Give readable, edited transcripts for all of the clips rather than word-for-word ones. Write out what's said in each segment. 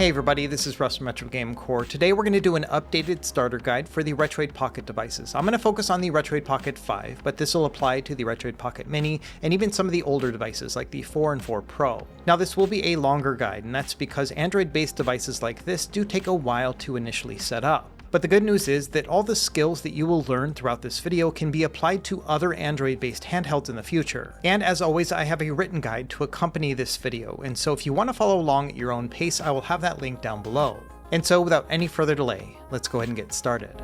Hey everybody, this is Russ from Retro Game Core. Today we're going to do an updated starter guide for the Retroid Pocket devices. I'm going to focus on the Retroid Pocket 5, but this will apply to the Retroid Pocket Mini and even some of the older devices like the 4 and 4 Pro. Now this will be a longer guide, and that's because Android-based devices like this do take a while to initially set up. But the good news is that all the skills that you will learn throughout this video can be applied to other Android-based handhelds in the future. And as always, I have a written guide to accompany this video, and so if you want to follow along at your own pace, I will have that link down below. And so without any further delay, let's go ahead and get started.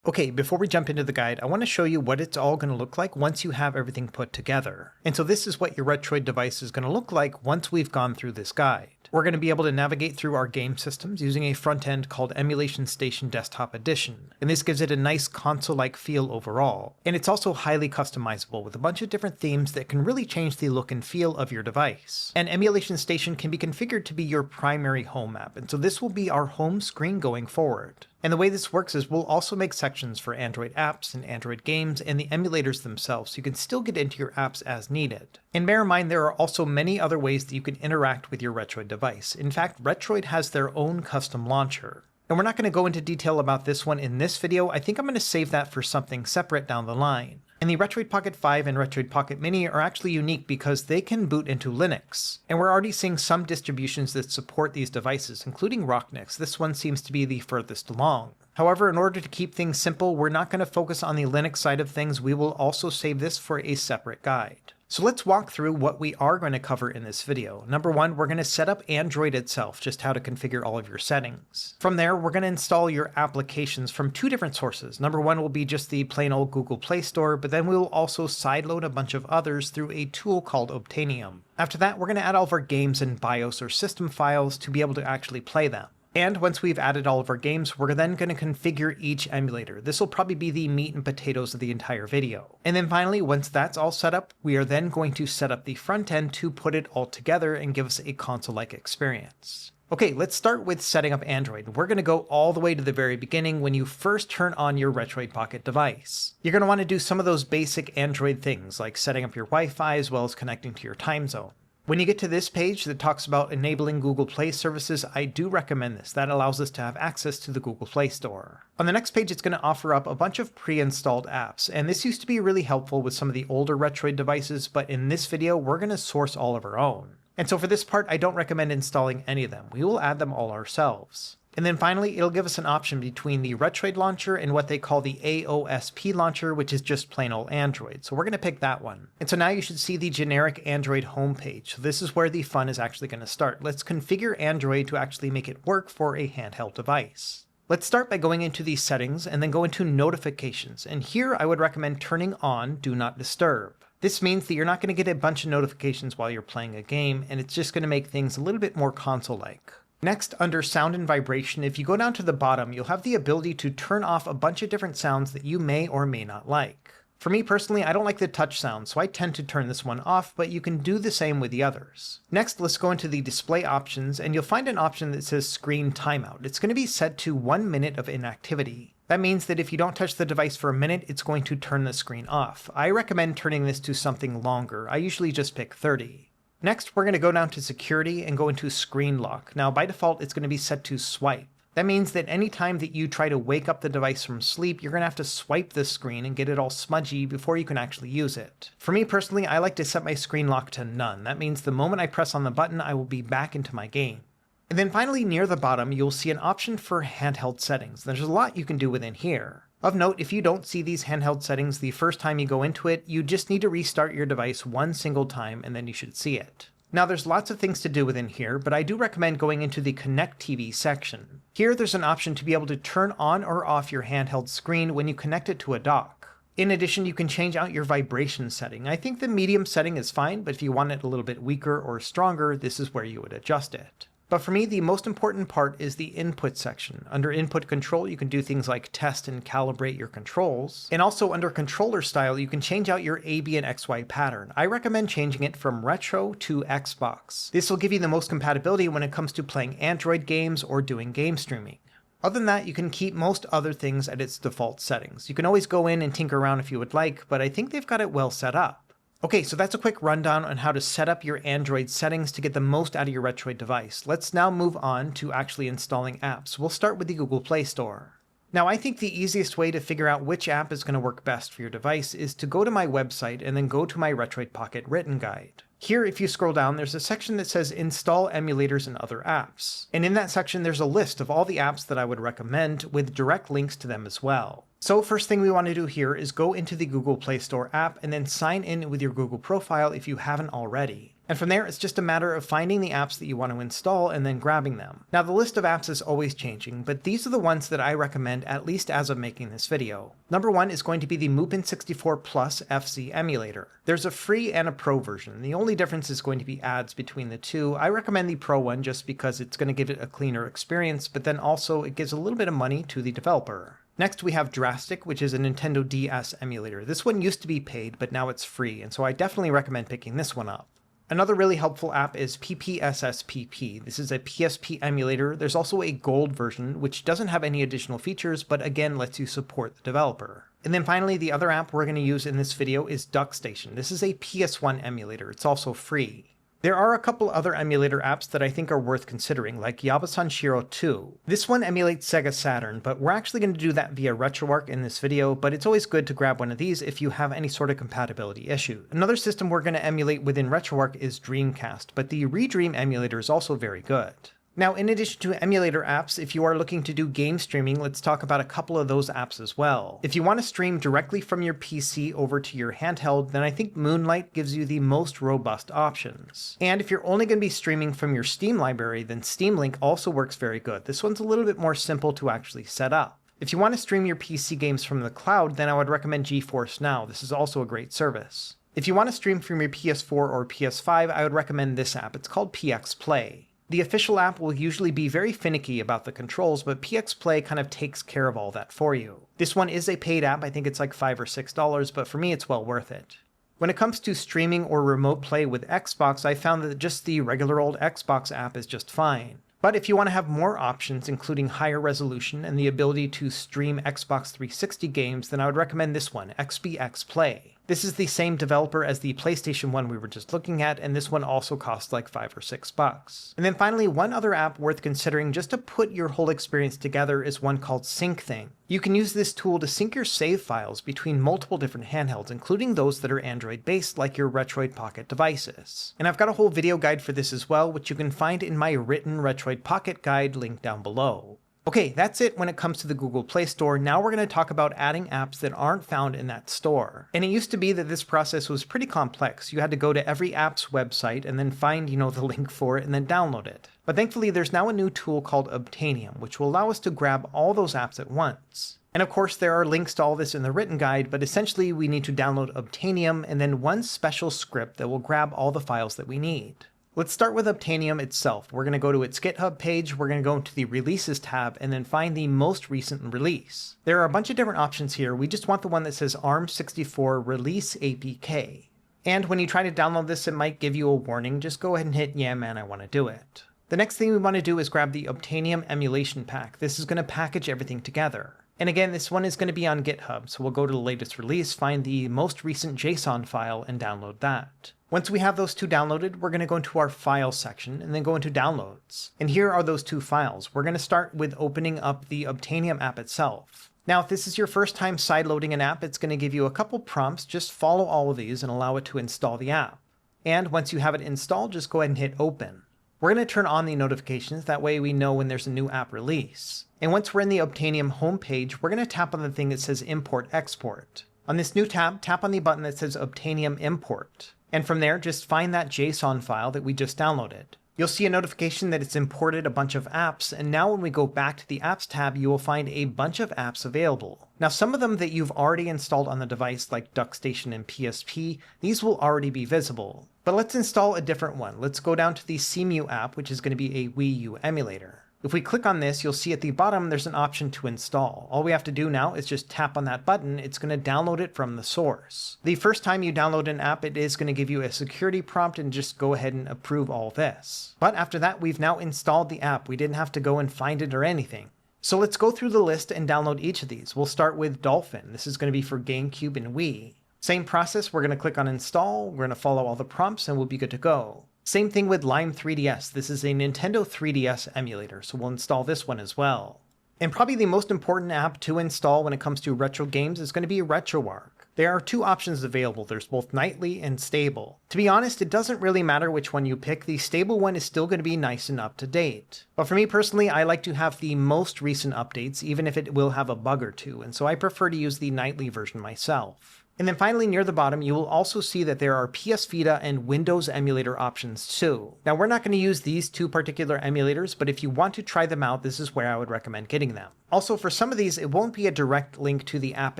Okay, before we jump into the guide, I want to show you what it's all going to look like once you have everything put together. And so this is what your Retroid device is going to look like once we've gone through this guide. We're going to be able to navigate through our game systems using a front end called EmulationStation Desktop Edition, and this gives it a nice console-like feel overall. And it's also highly customizable with a bunch of different themes that can really change the look and feel of your device. And EmulationStation can be configured to be your primary home app, and so this will be our home screen going forward. And the way this works is we'll also make sections for Android apps and Android games and the emulators themselves, so you can still get into your apps as needed. And bear in mind there are also many other ways that you can interact with your Retroid device. In fact, Retroid has their own custom launcher. And we're not going to go into detail about this one in this video. I think I'm going to save that for something separate down the line. And the Retroid Pocket 5 and Retroid Pocket Mini are actually unique because they can boot into Linux. And we're already seeing some distributions that support these devices, including Rocknix. This one seems to be the furthest along. However, in order to keep things simple, we're not going to focus on the Linux side of things. We will also save this for a separate guide. So let's walk through what we are going to cover in this video. Number one, we're going to set up Android itself, just how to configure all of your settings. From there, we're going to install your applications from two different sources. Number one will be just the plain old Google Play Store, but then we will also sideload a bunch of others through a tool called Obtainium. After that, we're going to add all of our games and BIOS or system files to be able to actually play them. And once we've added all of our games, we're then going to configure each emulator. This will probably be the meat and potatoes of the entire video. And then finally, once that's all set up, we are then going to set up the front end to put it all together and give us a console-like experience. Okay, let's start with setting up Android. We're going to go all the way to the very beginning when you first turn on your Retroid Pocket device. You're going to want to do some of those basic Android things like setting up your Wi-Fi as well as connecting to your time zone. When you get to this page that talks about enabling Google Play services, I do recommend this. That allows us to have access to the Google Play Store. On the next page, it's going to offer up a bunch of pre-installed apps, and this used to be really helpful with some of the older Retroid devices, but in this video, we're going to source all of our own. And so for this part, I don't recommend installing any of them. We will add them all ourselves. And then finally, it'll give us an option between the Retroid launcher and what they call the AOSP launcher, which is just plain old Android. So we're going to pick that one. And so now you should see the generic Android homepage. So this is where the fun is actually going to start. Let's configure Android to actually make it work for a handheld device. Let's start by going into the settings and then go into notifications. And here I would recommend turning on Do Not Disturb. This means that you're not going to get a bunch of notifications while you're playing a game, and it's just going to make things a little bit more console-like. Next, under sound and vibration, if you go down to the bottom, you'll have the ability to turn off a bunch of different sounds that you may or may not like. For me personally, I don't like the touch sound, so I tend to turn this one off, but you can do the same with the others. Next, let's go into the display options, and you'll find an option that says Screen Timeout. It's going to be set to 1 minute of inactivity. That means that if you don't touch the device for a minute, it's going to turn the screen off. I recommend turning this to something longer. I usually just pick 30. Next, we're going to go down to security and go into screen lock. Now, by default, it's going to be set to swipe. That means that anytime that you try to wake up the device from sleep, you're going to have to swipe the screen and get it all smudgy before you can actually use it. For me personally, I like to set my screen lock to none. That means the moment I press on the button, I will be back into my game. And then finally, near the bottom, you'll see an option for handheld settings. There's a lot you can do within here. Of note, if you don't see these handheld settings the first time you go into it, you just need to restart your device one single time and then you should see it. Now there's lots of things to do within here, but I do recommend going into the Connect TV section. Here there's an option to be able to turn on or off your handheld screen when you connect it to a dock. In addition, you can change out your vibration setting. I think the medium setting is fine, but if you want it a little bit weaker or stronger, this is where you would adjust it. But for me, the most important part is the input section. Under input control, you can do things like test and calibrate your controls. And also under controller style, you can change out your A, B, and XY pattern. I recommend changing it from retro to Xbox. This will give you the most compatibility when it comes to playing Android games or doing game streaming. Other than that, you can keep most other things at its default settings. You can always go in and tinker around if you would like, but I think they've got it well set up. Okay, so that's a quick rundown on how to set up your Android settings to get the most out of your Retroid device. Let's now move on to actually installing apps. We'll start with the Google Play Store. Now, I think the easiest way to figure out which app is going to work best for your device is to go to my website and then go to my Retroid Pocket written guide. Here, if you scroll down, there's a section that says Install Emulators and Other Apps. And in that section, there's a list of all the apps that I would recommend with direct links to them as well. So first thing we want to do here is go into the Google Play Store app and then sign in with your Google profile if you haven't already. And from there, it's just a matter of finding the apps that you want to install and then grabbing them. Now, the list of apps is always changing, but these are the ones that I recommend, at least as of making this video. Number one is going to be the Mupen64Plus FZ emulator. There's a free and a pro version. The only difference is going to be ads between the two. I recommend the pro one just because it's going to give it a cleaner experience, but then also it gives a little bit of money to the developer. Next, we have DraStic, which is a Nintendo DS emulator. This one used to be paid, but now it's free, and so I definitely recommend picking this one up. Another really helpful app is PPSSPP. This is a PSP emulator. There's also a gold version, which doesn't have any additional features, but again lets you support the developer. And then finally, the other app we're going to use in this video is DuckStation. This is a PS1 emulator. It's also free. There are a couple other emulator apps that I think are worth considering, like Yabasanshiro 2. This one emulates Sega Saturn, but we're actually going to do that via RetroArch in this video, but it's always good to grab one of these if you have any sort of compatibility issue. Another system we're going to emulate within RetroArch is Dreamcast, but the Redream emulator is also very good. Now, in addition to emulator apps, if you are looking to do game streaming, let's talk about a couple of those apps as well. If you want to stream directly from your PC over to your handheld, then I think Moonlight gives you the most robust options. And if you're only going to be streaming from your Steam library, then Steam Link also works very good. This one's a little bit more simple to actually set up. If you want to stream your PC games from the cloud, then I would recommend GeForce Now. This is also a great service. If you want to stream from your PS4 or PS5, I would recommend this app. It's called PX Play. The official app will usually be very finicky about the controls, but PX Play kind of takes care of all that for you. This one is a paid app. I think it's like $5 or $6, but for me it's well worth it. When it comes to streaming or remote play with Xbox, I found that just the regular old Xbox app is just fine. But if you want to have more options, including higher resolution and the ability to stream Xbox 360 games, then I would recommend this one, XBX Play. This is the same developer as the PlayStation one we were just looking at, and this one also costs like $5 or $6. And then finally, one other app worth considering just to put your whole experience together is one called SyncThing. You can use this tool to sync your save files between multiple different handhelds, including those that are Android-based, like your Retroid Pocket devices. And I've got a whole video guide for this as well, which you can find in my written Retroid Pocket guide linked down below. Okay, that's it when it comes to the Google Play Store. Now we're going to talk about adding apps that aren't found in that store. And it used to be that this process was pretty complex. You had to go to every app's website and then find, the link for it and then download it. But thankfully, there's now a new tool called Obtainium, which will allow us to grab all those apps at once. And of course, there are links to all this in the written guide, but essentially we need to download Obtainium and then one special script that will grab all the files that we need. Let's start with Obtainium itself. We're going to go to its GitHub page, we're going to go into the Releases tab, and then find the most recent release. There are a bunch of different options here. We just want the one that says ARM64 Release APK. And when you try to download this, it might give you a warning. Just go ahead and hit, yeah man, I want to do it. The next thing we want to do is grab the Obtainium Emulation Pack. This is going to package everything together. And again, this one is going to be on GitHub, so we'll go to the latest release, find the most recent JSON file, and download that. Once we have those two downloaded, we're going to go into our Files section, and then go into Downloads. And here are those two files. We're going to start with opening up the Obtainium app itself. Now, if this is your first time sideloading an app, it's going to give you a couple prompts. Just follow all of these and allow it to install the app. And once you have it installed, just go ahead and hit Open. We're going to turn on the notifications, that way we know when there's a new app release. And once we're in the Obtainium homepage, we're going to tap on the thing that says Import Export. On this new tab, tap on the button that says Obtainium Import. And from there, just find that JSON file that we just downloaded. You'll see a notification that it's imported a bunch of apps, and now when we go back to the Apps tab, you will find a bunch of apps available. Now, some of them that you've already installed on the device, like DuckStation and PSP, these will already be visible. But let's install a different one. Let's go down to the Cemu app, which is going to be a Wii U emulator. If we click on this, you'll see at the bottom there's an option to install. All we have to do now is just tap on that button. It's going to download it from the source. The first time you download an app, it is going to give you a security prompt and just go ahead and approve all this. But after that, we've now installed the app. We didn't have to go and find it or anything. So let's go through the list and download each of these. We'll start with Dolphin. This is going to be for GameCube and Wii. Same process, we're going to click on install, we're going to follow all the prompts, and we'll be good to go. Same thing with Lime 3DS. This is a Nintendo 3DS emulator, so we'll install this one as well. And probably the most important app to install when it comes to retro games is going to be RetroArch. There are two options available. There's both nightly and stable. To be honest, it doesn't really matter which one you pick. The stable one is still going to be nice and up to date. But for me personally, I like to have the most recent updates, even if it will have a bug or two, and so I prefer to use the nightly version myself. And then finally, near the bottom, you will also see that there are PS Vita and Windows emulator options too. Now, we're not going to use these two particular emulators, but if you want to try them out, this is where I would recommend getting them. Also, for some of these, it won't be a direct link to the app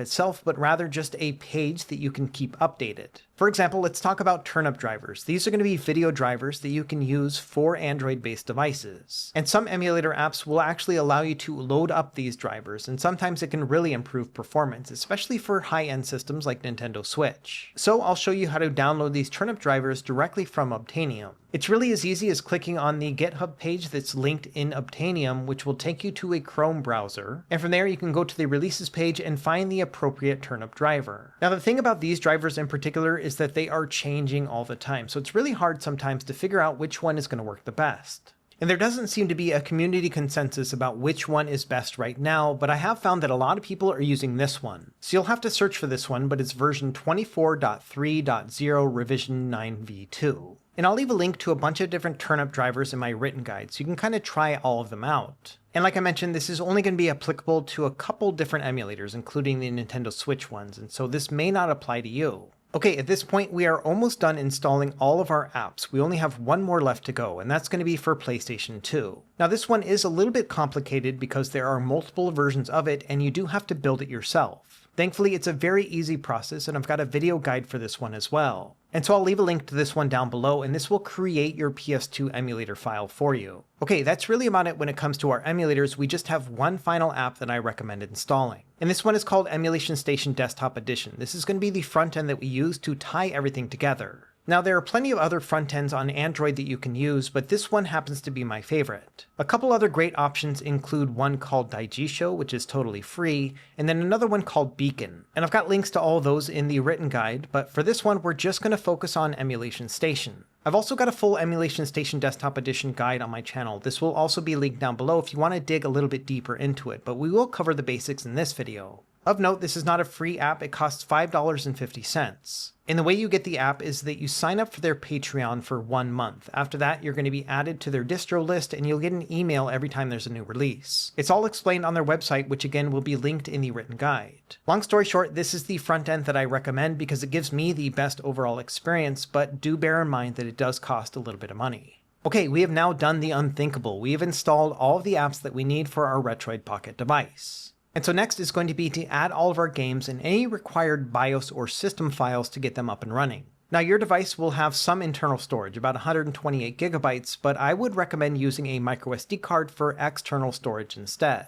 itself, but rather just a page that you can keep updated. For example, let's talk about turnip drivers. These are going to be video drivers that you can use for Android-based devices. And some emulator apps will actually allow you to load up these drivers, and sometimes it can really improve performance, especially for high-end systems like Nintendo Switch. So I'll show you how to download these turnip drivers directly from Obtainium. It's really as easy as clicking on the GitHub page that's linked in Obtainium, which will take you to a Chrome browser. And from there, you can go to the releases page and find the appropriate turnip driver. Now, the thing about these drivers in particular is that they are changing all the time, so it's really hard sometimes to figure out which one is going to work the best. And there doesn't seem to be a community consensus about which one is best right now, but I have found that a lot of people are using this one. So you'll have to search for this one, but it's version 24.3.0 revision 9v2. And I'll leave a link to a bunch of different turnip drivers in my written guide, so you can kind of try all of them out. And like I mentioned, this is only going to be applicable to a couple different emulators, including the Nintendo Switch ones, and so this may not apply to you. Okay, at this point, we are almost done installing all of our apps. We only have one more left to go, and that's going to be for PlayStation 2. Now, this one is a little bit complicated because there are multiple versions of it, and you do have to build it yourself. Thankfully, it's a very easy process, and I've got a video guide for this one as well. And so I'll leave a link to this one down below, and this will create your PS2 emulator file for you. Okay, that's really about it when it comes to our emulators. We just have one final app that I recommend installing. And this one is called EmulationStation Desktop Edition. This is going to be the front end that we use to tie everything together. Now, there are plenty of other front ends on Android that you can use, but this one happens to be my favorite. A couple other great options include one called Daigisho, which is totally free, and then another one called Beacon. And I've got links to all those in the written guide, but for this one, we're just going to focus on EmulationStation. I've also got a full EmulationStation Desktop Edition guide on my channel. This will also be linked down below if you want to dig a little bit deeper into it, but we will cover the basics in this video. Of note, this is not a free app. It costs $5.50. And the way you get the app is that you sign up for their Patreon for 1 month. After that, you're going to be added to their distro list, and you'll get an email every time there's a new release. It's all explained on their website, which again will be linked in the written guide. Long story short, this is the front end that I recommend because it gives me the best overall experience, but do bear in mind that it does cost a little bit of money. Okay, we have now done the unthinkable. We have installed all of the apps that we need for our Retroid Pocket device. And so next is going to be to add all of our games and any required BIOS or system files to get them up and running. Now, your device will have some internal storage, about 128 gigabytes, but I would recommend using a microSD card for external storage instead.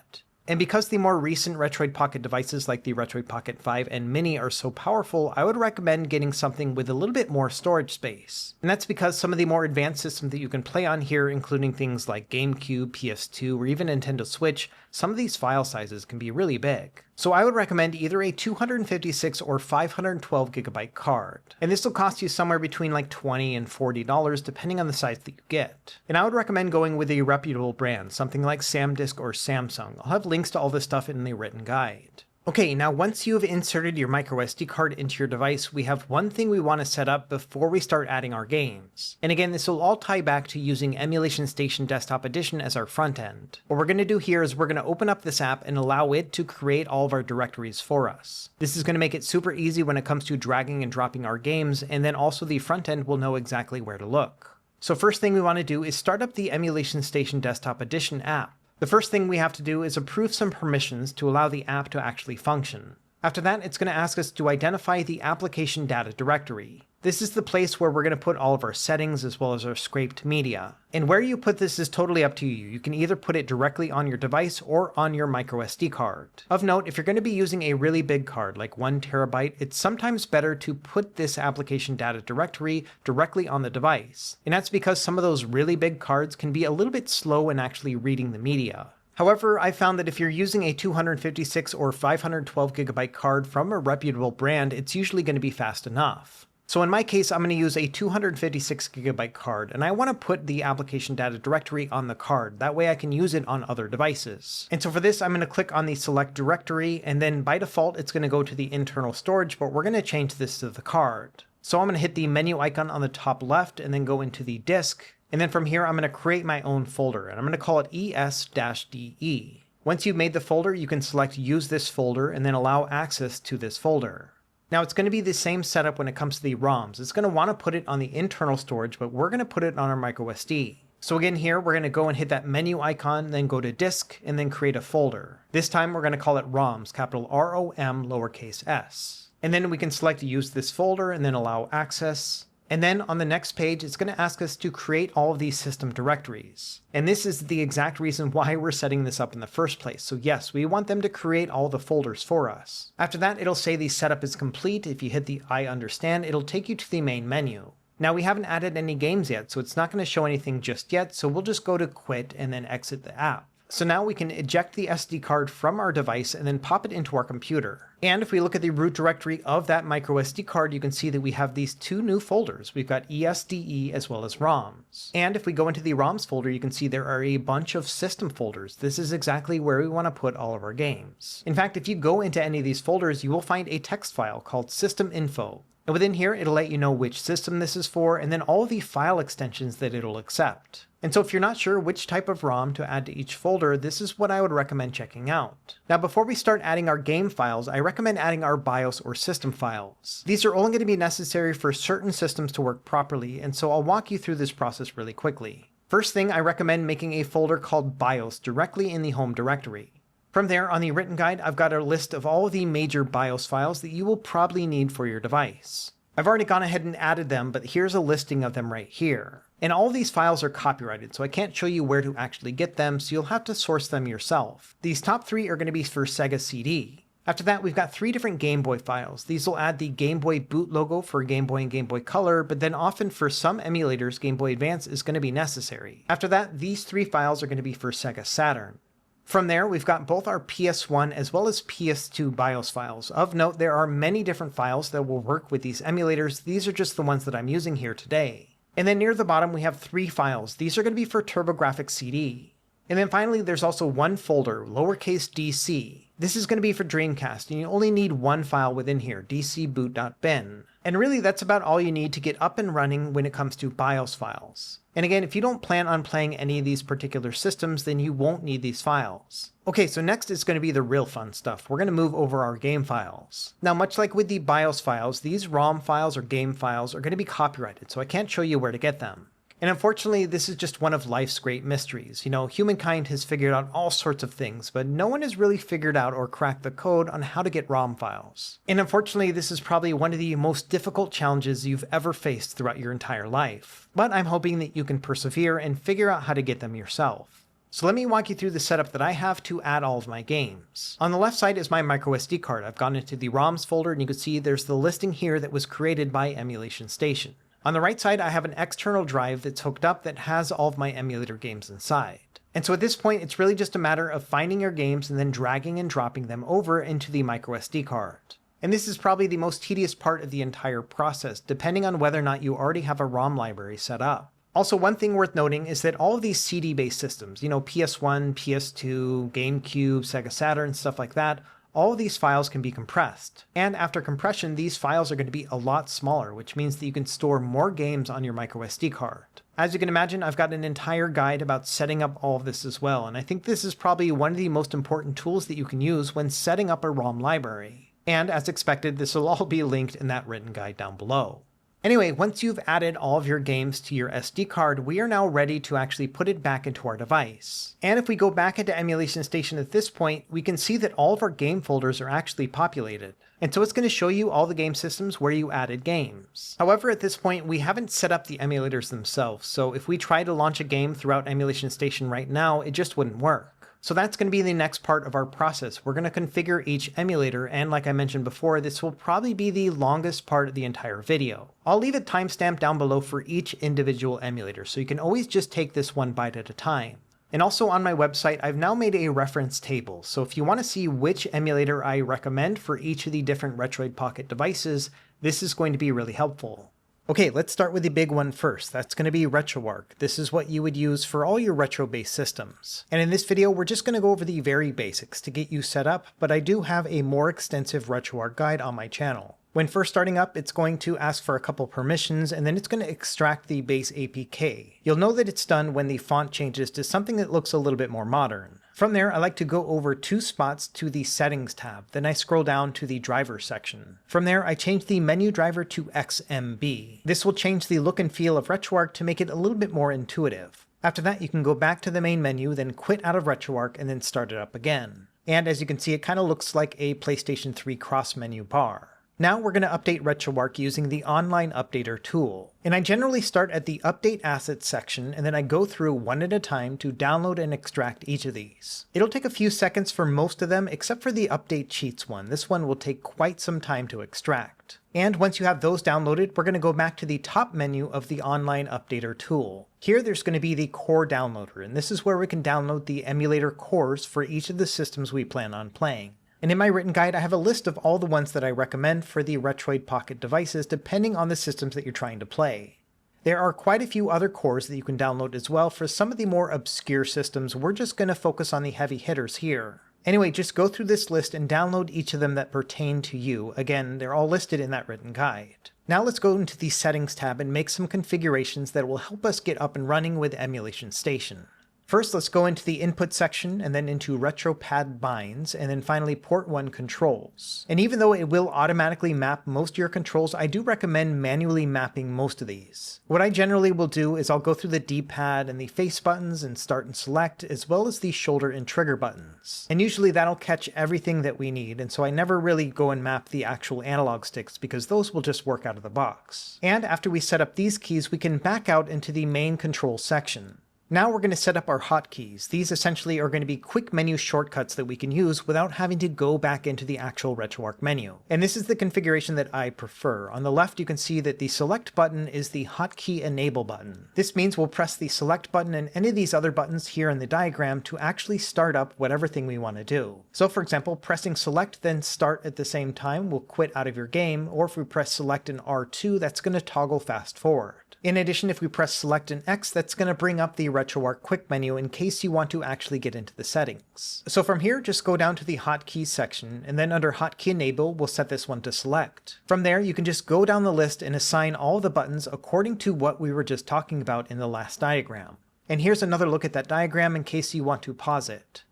And because the more recent Retroid Pocket devices like the Retroid Pocket 5 and Mini are so powerful, I would recommend getting something with a little bit more storage space. And that's because some of the more advanced systems that you can play on here, including things like GameCube, PS2, or even Nintendo Switch, some of these file sizes can be really big. So I would recommend either a 256 or 512 gigabyte card. And this will cost you somewhere between like $20 and $40 depending on the size that you get. And I would recommend going with a reputable brand, something like SanDisk or Samsung. I'll have links to all this stuff in the written guide. Okay, now once you have inserted your microSD card into your device, we have one thing we want to set up before we start adding our games. And again, this will all tie back to using EmulationStation Desktop Edition as our front end. What we're going to do here is we're going to open up this app and allow it to create all of our directories for us. This is going to make it super easy when it comes to dragging and dropping our games, and then also the front end will know exactly where to look. So first thing we want to do is start up the EmulationStation Desktop Edition app. The first thing we have to do is approve some permissions to allow the app to actually function. After that, it's going to ask us to identify the application data directory. This is the place where we're going to put all of our settings as well as our scraped media. And where you put this is totally up to you. You can either put it directly on your device or on your microSD card. Of note, if you're going to be using a really big card, like 1 terabyte, it's sometimes better to put this application data directory directly on the device. And that's because some of those really big cards can be a little bit slow in actually reading the media. However, I found that if you're using a 256 or 512GB card from a reputable brand, it's usually going to be fast enough. So in my case, I'm going to use a 256GB card, and I want to put the application data directory on the card. That way I can use it on other devices. And so for this, I'm going to click on the select directory, and then by default, it's going to go to the internal storage, but we're going to change this to the card. So I'm going to hit the menu icon on the top left, and then go into the disk. And then from here, I'm going to create my own folder, and I'm going to call it es-de. Once you've made the folder, you can select use this folder and then allow access to this folder. Now it's going to be the same setup when it comes to the ROMs. It's going to want to put it on the internal storage, but we're going to put it on our microSD. So again here, we're going to go and hit that menu icon, then go to disk, and then create a folder. This time we're going to call it ROMs, capital R-O-M, lowercase s. And then we can select use this folder and then allow access. And then on the next page, it's going to ask us to create all of these system directories. And this is the exact reason why we're setting this up in the first place. So yes, we want them to create all the folders for us. After that, it'll say the setup is complete. If you hit the I understand, it'll take you to the main menu. Now we haven't added any games yet, so it's not going to show anything just yet. So we'll just go to quit and then exit the app. So now we can eject the SD card from our device and then pop it into our computer. And if we look at the root directory of that microSD card, you can see that we have these two new folders. We've got ESDE as well as ROMs. And if we go into the ROMs folder, you can see there are a bunch of system folders. This is exactly where we want to put all of our games. In fact, if you go into any of these folders, you will find a text file called system info. And within here, it'll let you know which system this is for, and then all the file extensions that it'll accept. And so if you're not sure which type of ROM to add to each folder, this is what I would recommend checking out. Now before we start adding our game files, I recommend adding our BIOS or system files. These are only going to be necessary for certain systems to work properly, and so I'll walk you through this process really quickly. First thing, I recommend making a folder called BIOS directly in the home directory. From there, on the written guide, I've got a list of all of the major BIOS files that you will probably need for your device. I've already gone ahead and added them, but here's a listing of them right here. And all of these files are copyrighted, so I can't show you where to actually get them, so you'll have to source them yourself. These top three are going to be for Sega CD. After that, we've got three different Game Boy files. These will add the Game Boy boot logo for Game Boy and Game Boy Color, but then often for some emulators, Game Boy Advance is going to be necessary. After that, these three files are going to be for Sega Saturn. From there, we've got both our PS1 as well as PS2 BIOS files. Of note, there are many different files that will work with these emulators. These are just the ones that I'm using here today. And then near the bottom, we have three files. These are going to be for TurboGrafx CD. And then finally, there's also one folder, lowercase dc. This is going to be for Dreamcast, and you only need one file within here, dcboot.bin. And really, that's about all you need to get up and running when it comes to BIOS files. And again, if you don't plan on playing any of these particular systems, then you won't need these files. Okay, so next is going to be the real fun stuff. We're going to move over our game files. Now, much like with the BIOS files, these ROM files or game files are going to be copyrighted, so I can't show you where to get them. And unfortunately, this is just one of life's great mysteries. You know, humankind has figured out all sorts of things, but no one has really figured out or cracked the code on how to get ROM files. And unfortunately, this is probably one of the most difficult challenges you've ever faced throughout your entire life. But I'm hoping that you can persevere and figure out how to get them yourself. So let me walk you through the setup that I have to add all of my games. On the left side is my microSD card. I've gone into the ROMs folder, and you can see there's the listing here that was created by EmulationStation. On the right side, I have an external drive that's hooked up that has all of my emulator games inside. And so at this point, it's really just a matter of finding your games and then dragging and dropping them over into the microSD card. And this is probably the most tedious part of the entire process, depending on whether or not you already have a ROM library set up. Also, one thing worth noting is that all of these CD-based systems, you know, PS1, PS2, GameCube, Sega Saturn, stuff like that, all of these files can be compressed. And after compression, these files are going to be a lot smaller, which means that you can store more games on your microSD card. As you can imagine, I've got an entire guide about setting up all of this as well, and I think this is probably one of the most important tools that you can use when setting up a ROM library. And as expected, this will all be linked in that written guide down below. Anyway, once you've added all of your games to your SD card, we are now ready to actually put it back into our device. And if we go back into EmulationStation at this point, we can see that all of our game folders are actually populated. And so it's going to show you all the game systems where you added games. However, at this point, we haven't set up the emulators themselves, so if we try to launch a game throughout EmulationStation right now, it just wouldn't work. So that's going to be the next part of our process. We're going to configure each emulator, and like I mentioned before, this will probably be the longest part of the entire video. I'll leave a timestamp down below for each individual emulator, so you can always just take this one bite at a time. And also on my website, I've now made a reference table, so if you want to see which emulator I recommend for each of the different Retroid Pocket devices, this is going to be really helpful. Okay, let's start with the big one first. That's going to be RetroArch. This is what you would use for all your retro-based systems. And in this video, we're just going to go over the very basics to get you set up, but I do have a more extensive RetroArch guide on my channel. When first starting up, it's going to ask for a couple permissions, and then it's going to extract the base APK. You'll know that it's done when the font changes to something that looks a little bit more modern. From there, I like to go over 2 spots to the Settings tab, then I scroll down to the Driver section. From there, I change the menu driver to XMB. This will change the look and feel of RetroArch to make it a little bit more intuitive. After that, you can go back to the main menu, then quit out of RetroArch, and then start it up again. And as you can see, it kind of looks like a PlayStation 3 cross-menu bar. Now we're going to update RetroArch using the Online Updater tool. And I generally start at the Update Assets section, and then I go through one at a time to download and extract each of these. It'll take a few seconds for most of them, except for the Update Cheats one. This one will take quite some time to extract. And once you have those downloaded, we're going to go back to the top menu of the Online Updater tool. Here there's going to be the core downloader, and this is where we can download the emulator cores for each of the systems we plan on playing. And in my written guide, I have a list of all the ones that I recommend for the Retroid Pocket devices depending on the systems that you're trying to play. There are quite a few other cores that you can download as well for some of the more obscure systems. We're just going to focus on the heavy hitters here. Anyway, just go through this list and download each of them that pertain to you. Again, they're all listed in that written guide. Now let's go into the Settings tab and make some configurations that will help us get up and running with EmulationStation. First, let's go into the Input section, and then into RetroPad Binds, and then finally Port 1 Controls. And even though it will automatically map most of your controls, I do recommend manually mapping most of these. What I generally will do is I'll go through the D-pad and the face buttons and start and select, as well as the shoulder and trigger buttons. And usually that'll catch everything that we need, and so I never really go and map the actual analog sticks because those will just work out of the box. And after we set up these keys, we can back out into the main control section. Now we're going to set up our hotkeys. These essentially are going to be quick menu shortcuts that we can use without having to go back into the actual RetroArch menu. And this is the configuration that I prefer. On the left, you can see that the select button is the hotkey enable button. This means we'll press the select button and any of these other buttons here in the diagram to actually start up whatever thing we want to do. So for example, pressing select then start at the same time will quit out of your game, or if we press select and R2, that's going to toggle fast forward. In addition, if we press select and X, that's going to bring up the RetroArch quick menu in case you want to actually get into the settings. So from here, just go down to the hotkeys section, and then under hotkey enable, we'll set this one to select. From there, you can just go down the list and assign all the buttons according to what we were just talking about in the last diagram. And here's another look at that diagram in case you want to pause it.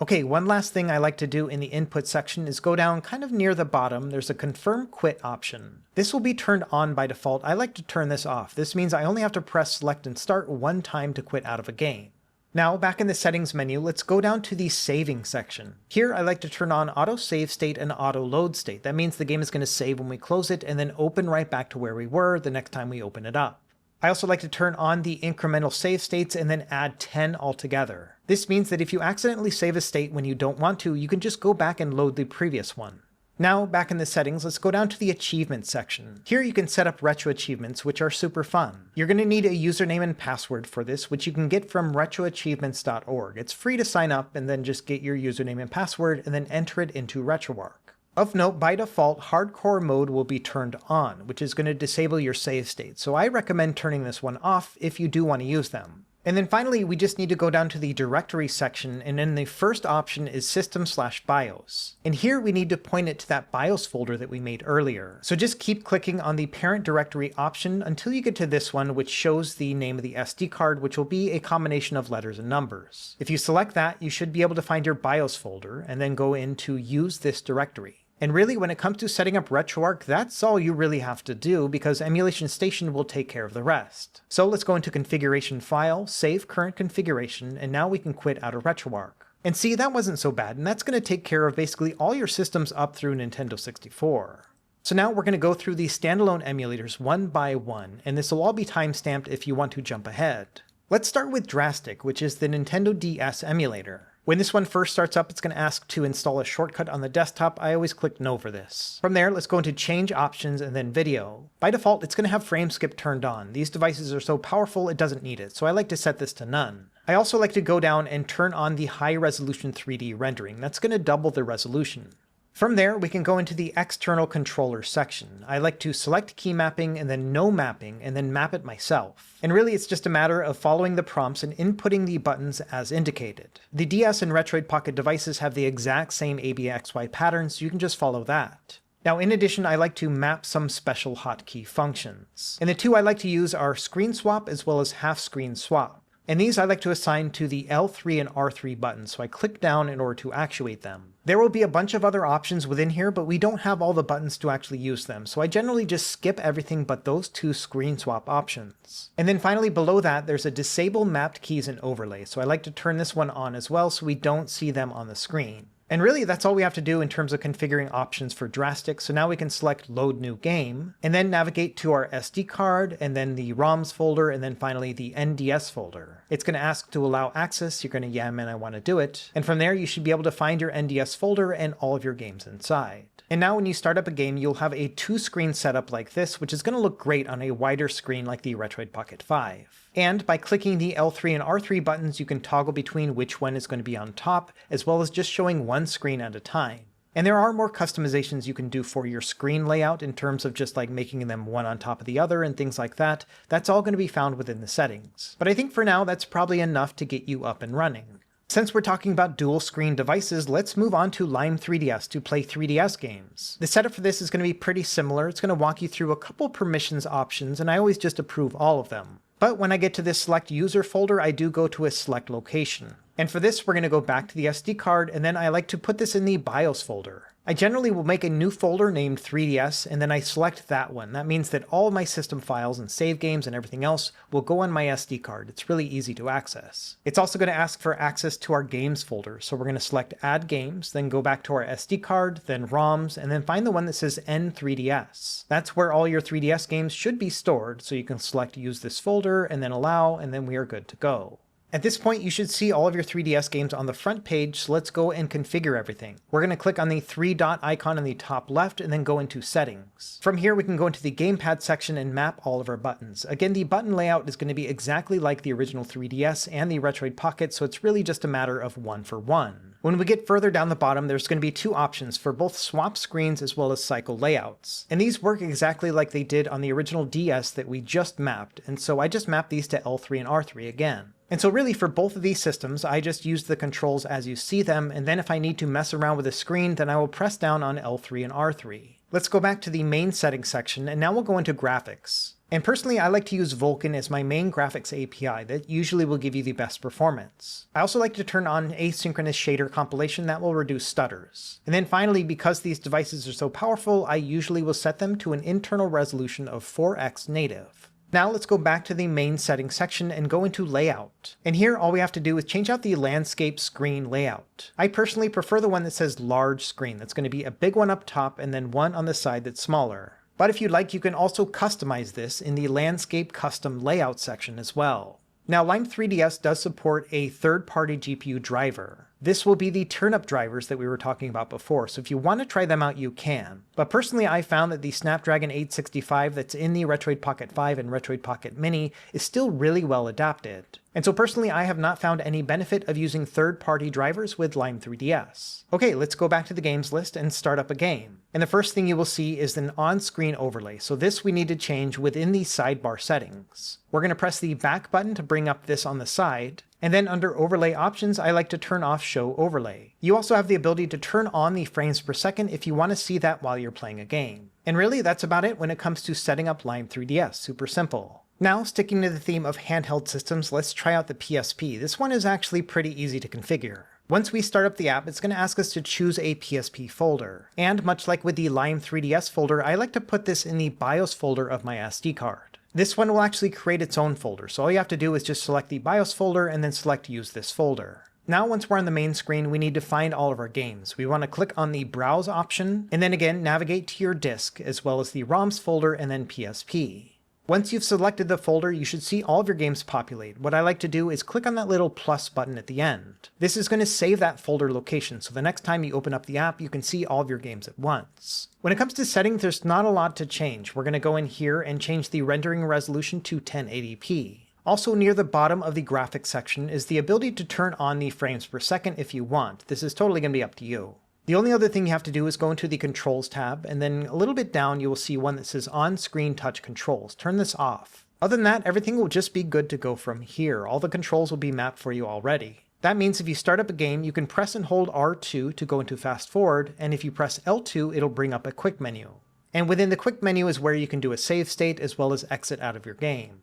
Okay, one last thing I like to do in the input section is go down kind of near the bottom. There's a confirm quit option. This will be turned on by default. I like to turn this off. This means I only have to press select and start one time to quit out of a game. Now, back in the settings menu, let's go down to the saving section. Here, I like to turn on auto save state and auto load state. That means the game is going to save when we close it and then open right back to where we were the next time we open it up. I also like to turn on the incremental save states and then add 10 altogether. This means that if you accidentally save a state when you don't want to, you can just go back and load the previous one. Now, back in the settings, let's go down to the achievements section. Here you can set up retro achievements, which are super fun. You're going to need a username and password for this, which you can get from retroachievements.org. It's free to sign up and then just get your username and password and then enter it into RetroArch. Of note, by default, hardcore mode will be turned on, which is going to disable your save state. So I recommend turning this one off if you do want to use them. And then finally, we just need to go down to the directory section, and then the first option is system/BIOS. And here we need to point it to that BIOS folder that we made earlier. So just keep clicking on the parent directory option until you get to this one, which shows the name of the SD card, which will be a combination of letters and numbers. If you select that, you should be able to find your BIOS folder, and then go in to use this directory. And really, when it comes to setting up RetroArch, that's all you really have to do because EmulationStation will take care of the rest. So let's go into Configuration File, Save Current Configuration, and now we can quit out of RetroArch. And see, that wasn't so bad, and that's going to take care of basically all your systems up through Nintendo 64. So now we're going to go through these standalone emulators one by one, and this will all be timestamped if you want to jump ahead. Let's start with DraStic, which is the Nintendo DS emulator. When this one first starts up, it's going to ask to install a shortcut on the desktop. I always click no for this. From there, let's go into change options and then video. By default, it's going to have frame skip turned on. These devices are so powerful, it doesn't need it, so I like to set this to none. I also like to go down and turn on the high resolution 3D rendering. That's going to double the resolution. From there, we can go into the external controller section. I like to select key mapping and then no mapping and then map it myself. And really it's just a matter of following the prompts and inputting the buttons as indicated. The DS and Retroid Pocket devices have the exact same ABXY pattern, so you can just follow that. Now, in addition, I like to map some special hotkey functions. And the two I like to use are screen swap as well as half screen swap. And these I like to assign to the L3 and R3 buttons, so I click down in order to actuate them. There will be a bunch of other options within here, but we don't have all the buttons to actually use them, so I generally just skip everything but those two screen swap options. And then finally below that, there's a disable mapped keys and overlay, so I like to turn this one on as well so we don't see them on the screen. And really, that's all we have to do in terms of configuring options for DraStic. So now we can select Load New Game, and then navigate to our SD card, and then the ROMs folder, and then finally the NDS folder. It's going to ask to allow access. You're going to, yeah, man, I want to do it. And from there, you should be able to find your NDS folder and all of your games inside. And now when you start up a game, you'll have a two-screen setup like this, which is going to look great on a wider screen like the Retroid Pocket 5. And by clicking the L3 and R3 buttons, you can toggle between which one is going to be on top, as well as just showing one screen at a time. And there are more customizations you can do for your screen layout in terms of just like making them one on top of the other and things like that. That's all going to be found within the settings. But I think for now, that's probably enough to get you up and running. Since we're talking about dual screen devices, let's move on to Lime 3DS to play 3DS games. The setup for this is going to be pretty similar. It's going to walk you through a couple permissions options, and I always just approve all of them. But when I get to this select user folder, I do go to a select location. And for this, we're going to go back to the SD card, and then I like to put this in the BIOS folder. I generally will make a new folder named 3DS, and then I select that one. That means that all of my system files and save games and everything else will go on my SD card. It's really easy to access. It's also going to ask for access to our games folder. So we're going to select add games, then go back to our SD card, then ROMs, and then find the one that says N3DS. That's where all your 3DS games should be stored. So you can select use this folder and then allow, and then we are good to go. At this point, you should see all of your 3DS games on the front page, so let's go and configure everything. We're going to click on the three-dot icon in the top left and then go into Settings. From here, we can go into the Gamepad section and map all of our buttons. Again, the button layout is going to be exactly like the original 3DS and the Retroid Pocket, so it's really just a matter of one for one. When we get further down the bottom, there's going to be two options for both swap screens as well as cycle layouts. And these work exactly like they did on the original DS that we just mapped, and so I just mapped these to L3 and R3 again. And so really for both of these systems, I just use the controls as you see them, and then if I need to mess around with the screen, then I will press down on L3 and R3. Let's go back to the main settings section, and now we'll go into graphics. And personally, I like to use Vulkan as my main graphics API that usually will give you the best performance. I also like to turn on asynchronous shader compilation that will reduce stutters. And then finally, because these devices are so powerful, I usually will set them to an internal resolution of 4x native. Now let's go back to the main settings section and go into layout. And here all we have to do is change out the landscape screen layout. I personally prefer the one that says large screen. That's going to be a big one up top and then one on the side that's smaller. But if you'd like, you can also customize this in the landscape custom layout section as well. Now Lime 3DS does support a third-party GPU driver. This will be the turnip drivers that we were talking about before, so if you want to try them out, you can. But personally, I found that the Snapdragon 865 that's in the Retroid Pocket 5 and Retroid Pocket Mini is still really well adapted. And so personally, I have not found any benefit of using third-party drivers with Lime 3DS. Okay, let's go back to the games list and start up a game. And the first thing you will see is an on-screen overlay, so this we need to change within the sidebar settings. We're going to press the back button to bring up this on the side, and then under overlay options, I like to turn off show overlay. You also have the ability to turn on the frames per second if you want to see that while you're playing a game. And really, that's about it when it comes to setting up Lime 3DS, super simple. Now, sticking to the theme of handheld systems, let's try out the PSP. This one is actually pretty easy to configure. Once we start up the app, it's going to ask us to choose a PSP folder. And much like with the Lime 3DS folder, I like to put this in the BIOS folder of my SD card. This one will actually create its own folder, so all you have to do is just select the BIOS folder and then select use this folder. Now once we're on the main screen, we need to find all of our games. We want to click on the browse option, and then again navigate to your disk, as well as the ROMs folder and then PSP. Once you've selected the folder, you should see all of your games populate. What I like to do is click on that little plus button at the end. This is going to save that folder location, so the next time you open up the app, you can see all of your games at once. When it comes to settings, there's not a lot to change. We're going to go in here and change the rendering resolution to 1080p. Also near the bottom of the graphics section is the ability to turn on the frames per second if you want. This is totally going to be up to you. The only other thing you have to do is go into the Controls tab, and then a little bit down you will see one that says On-Screen Touch Controls. Turn this off. Other than that, everything will just be good to go from here. All the controls will be mapped for you already. That means if you start up a game, you can press and hold R2 to go into fast forward, and if you press L2, it'll bring up a quick menu. And within the quick menu is where you can do a save state as well as exit out of your game.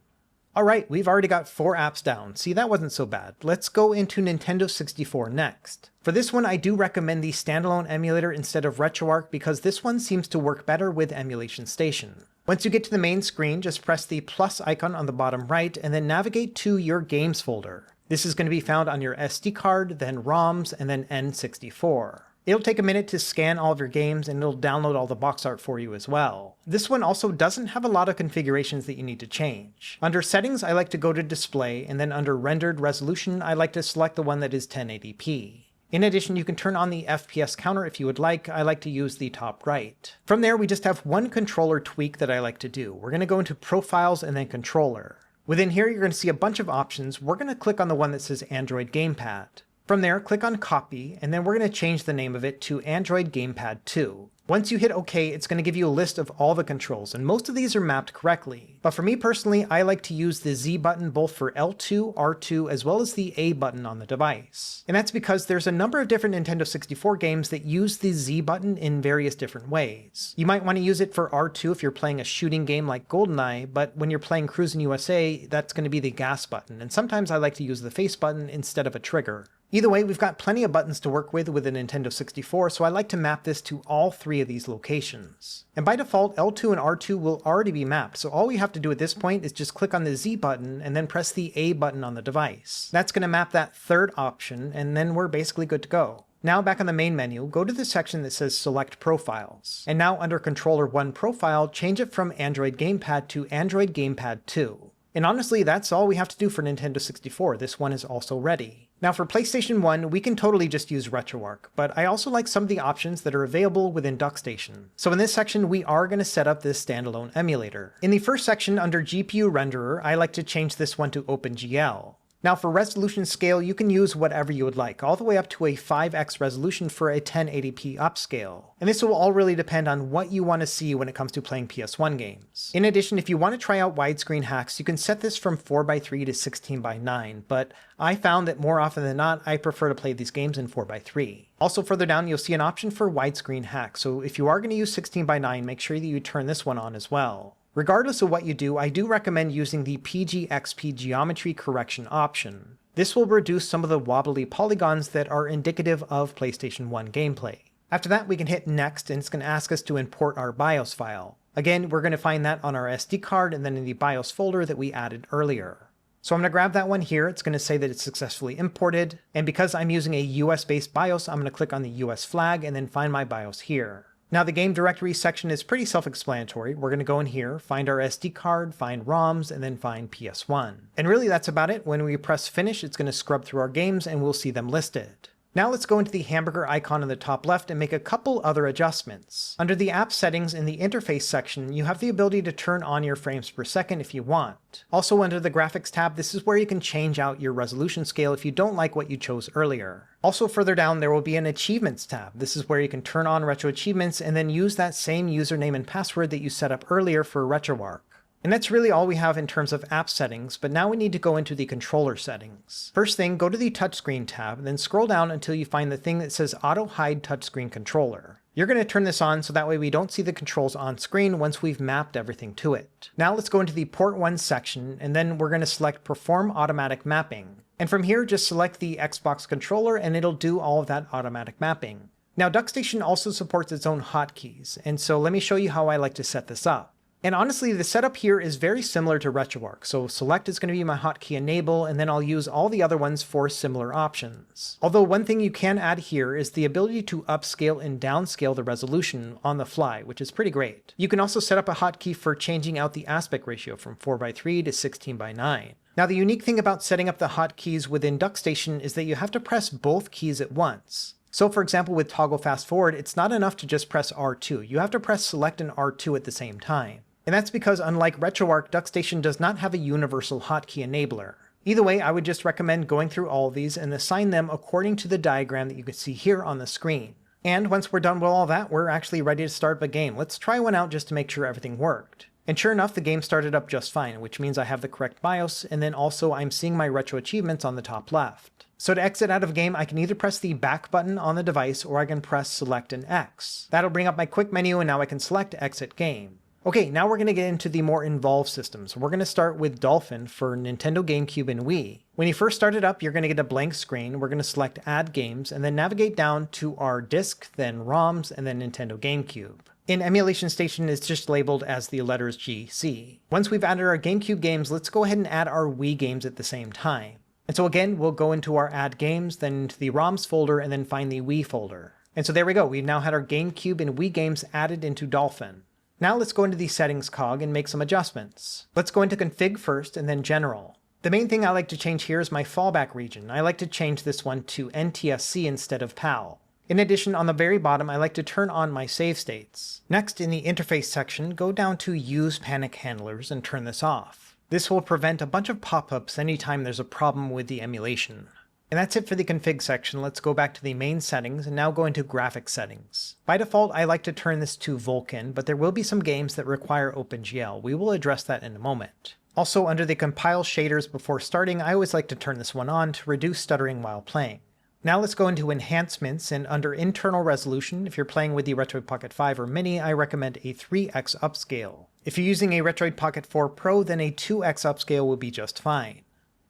Alright, we've already got 4 apps down. See, that wasn't so bad. Let's go into Nintendo 64 next. For this one, I do recommend the standalone emulator instead of RetroArch because this one seems to work better with EmulationStation. Once you get to the main screen, just press the plus icon on the bottom right and then navigate to your games folder. This is going to be found on your SD card, then ROMs, and then N64. It'll take a minute to scan all of your games and it'll download all the box art for you as well. This one also doesn't have a lot of configurations that you need to change. Under settings, I like to go to display, and then under rendered resolution, I like to select the one that is 1080p. In addition, you can turn on the FPS counter if you would like. I like to use the top right. From there, we just have one controller tweak that I like to do. We're going to go into Profiles and then Controller. Within here, you're going to see a bunch of options. We're going to click on the one that says Android Gamepad. From there, click on Copy, and then we're going to change the name of it to Android Gamepad 2. Once you hit OK, it's going to give you a list of all the controls, and most of these are mapped correctly. But for me personally, I like to use the Z button both for L2, R2, as well as the A button on the device. And that's because there's a number of different Nintendo 64 games that use the Z button in various different ways. You might want to use it for R2 if you're playing a shooting game like GoldenEye, but when you're playing Cruisin' USA, that's going to be the gas button, and sometimes I like to use the face button instead of a trigger. Either way, we've got plenty of buttons to work with a Nintendo 64, so I like to map this to all 3 of these locations. And by default, L2 and R2 will already be mapped, so all we have to do at this point is just click on the Z button and then press the A button on the device. That's going to map that 3rd option, and then we're basically good to go. Now back on the main menu, go to the section that says Select Profiles. And now under Controller 1 Profile, change it from Android Gamepad to Android Gamepad 2. And honestly, that's all we have to do for Nintendo 64. This one is also ready. Now for PlayStation 1, we can totally just use RetroArch, but I also like some of the options that are available within DuckStation. So in this section, we are going to set up this standalone emulator. In the first section under GPU Renderer, I like to change this one to OpenGL. Now for resolution scale, you can use whatever you would like, all the way up to a 5x resolution for a 1080p upscale. And this will all really depend on what you want to see when it comes to playing PS1 games. In addition, if you want to try out widescreen hacks, you can set this from 4:3 to 16:9, but I found that more often than not, I prefer to play these games in 4:3. Also further down, you'll see an option for widescreen hacks, so if you are going to use 16:9, make sure that you turn this one on as well. Regardless of what you do, I do recommend using the PGXP Geometry Correction option. This will reduce some of the wobbly polygons that are indicative of PlayStation 1 gameplay. After that, we can hit Next, and it's going to ask us to import our BIOS file. Again, we're going to find that on our SD card and then in the BIOS folder that we added earlier. So I'm going to grab that one here. It's going to say that it's successfully imported, and because I'm using a US-based BIOS, I'm going to click on the US flag and then find my BIOS here. Now the game directory section is pretty self-explanatory. We're going to go in here, find our SD card, find ROMs, and then find PS1. And really that's about it. When we press finish, it's going to scrub through our games and we'll see them listed. Now let's go into the hamburger icon in the top left and make a couple other adjustments. Under the app settings in the interface section, you have the ability to turn on your frames per second if you want. Also under the graphics tab, this is where you can change out your resolution scale if you don't like what you chose earlier. Also further down, there will be an achievements tab. This is where you can turn on retro achievements and then use that same username and password that you set up earlier for RetroArch. And that's really all we have in terms of app settings, but now we need to go into the controller settings. First thing, go to the touchscreen tab, then scroll down until you find the thing that says Auto Hide Touchscreen Controller. You're going to turn this on so that way we don't see the controls on screen once we've mapped everything to it. Now let's go into the Port 1 section, and then we're going to select Perform Automatic Mapping. And from here, just select the Xbox controller and it'll do all of that automatic mapping. Now DuckStation also supports its own hotkeys, and so let me show you how I like to set this up. And honestly, the setup here is very similar to RetroArch. So select is going to be my hotkey enable, and then I'll use all the other ones for similar options. Although one thing you can add here is the ability to upscale and downscale the resolution on the fly, which is pretty great. You can also set up a hotkey for changing out the aspect ratio from 4:3 to 16:9. Now the unique thing about setting up the hotkeys within DuckStation is that you have to press both keys at once. So for example, with toggle fast forward, it's not enough to just press R2. You have to press select and R2 at the same time. And that's because unlike RetroArch, DuckStation does not have a universal hotkey enabler. Either way, I would just recommend going through all of these and assign them according to the diagram that you can see here on the screen. And once we're done with all that, we're actually ready to start the game. Let's try one out just to make sure everything worked. And sure enough, the game started up just fine, which means I have the correct BIOS, and then also I'm seeing my retro achievements on the top left. So to exit out of a game, I can either press the back button on the device or I can press select and X. That'll bring up my quick menu and now I can select exit game. Okay, now we're going to get into the more involved systems. We're going to start with Dolphin for Nintendo GameCube and Wii. When you first start it up, you're going to get a blank screen. We're going to select Add Games and then navigate down to our disk, then ROMs, and then Nintendo GameCube. In EmulationStation, it's just labeled as the letters GC. Once we've added our GameCube games, let's go ahead and add our Wii games at the same time. And so again, we'll go into our Add Games, then into the ROMs folder, and then find the Wii folder. And so there we go. We've now had our GameCube and Wii games added into Dolphin. Now let's go into the settings cog and make some adjustments. Let's go into config first and then general. The main thing I like to change here is my fallback region. I like to change this one to NTSC instead of PAL. In addition, on the very bottom, I like to turn on my save states. Next, in the interface section, go down to use panic handlers and turn this off. This will prevent a bunch of pop-ups anytime there's a problem with the emulation. And that's it for the config section. Let's go back to the main settings and now go into graphics settings. By default, I like to turn this to Vulkan, but there will be some games that require OpenGL. We will address that in a moment. Also, under the compile shaders before starting, I always like to turn this one on to reduce stuttering while playing. Now let's go into enhancements, and under internal resolution, if you're playing with the Retroid Pocket 5 or Mini, I recommend a 3x upscale. If you're using a Retroid Pocket 4 Pro, then a 2x upscale will be just fine.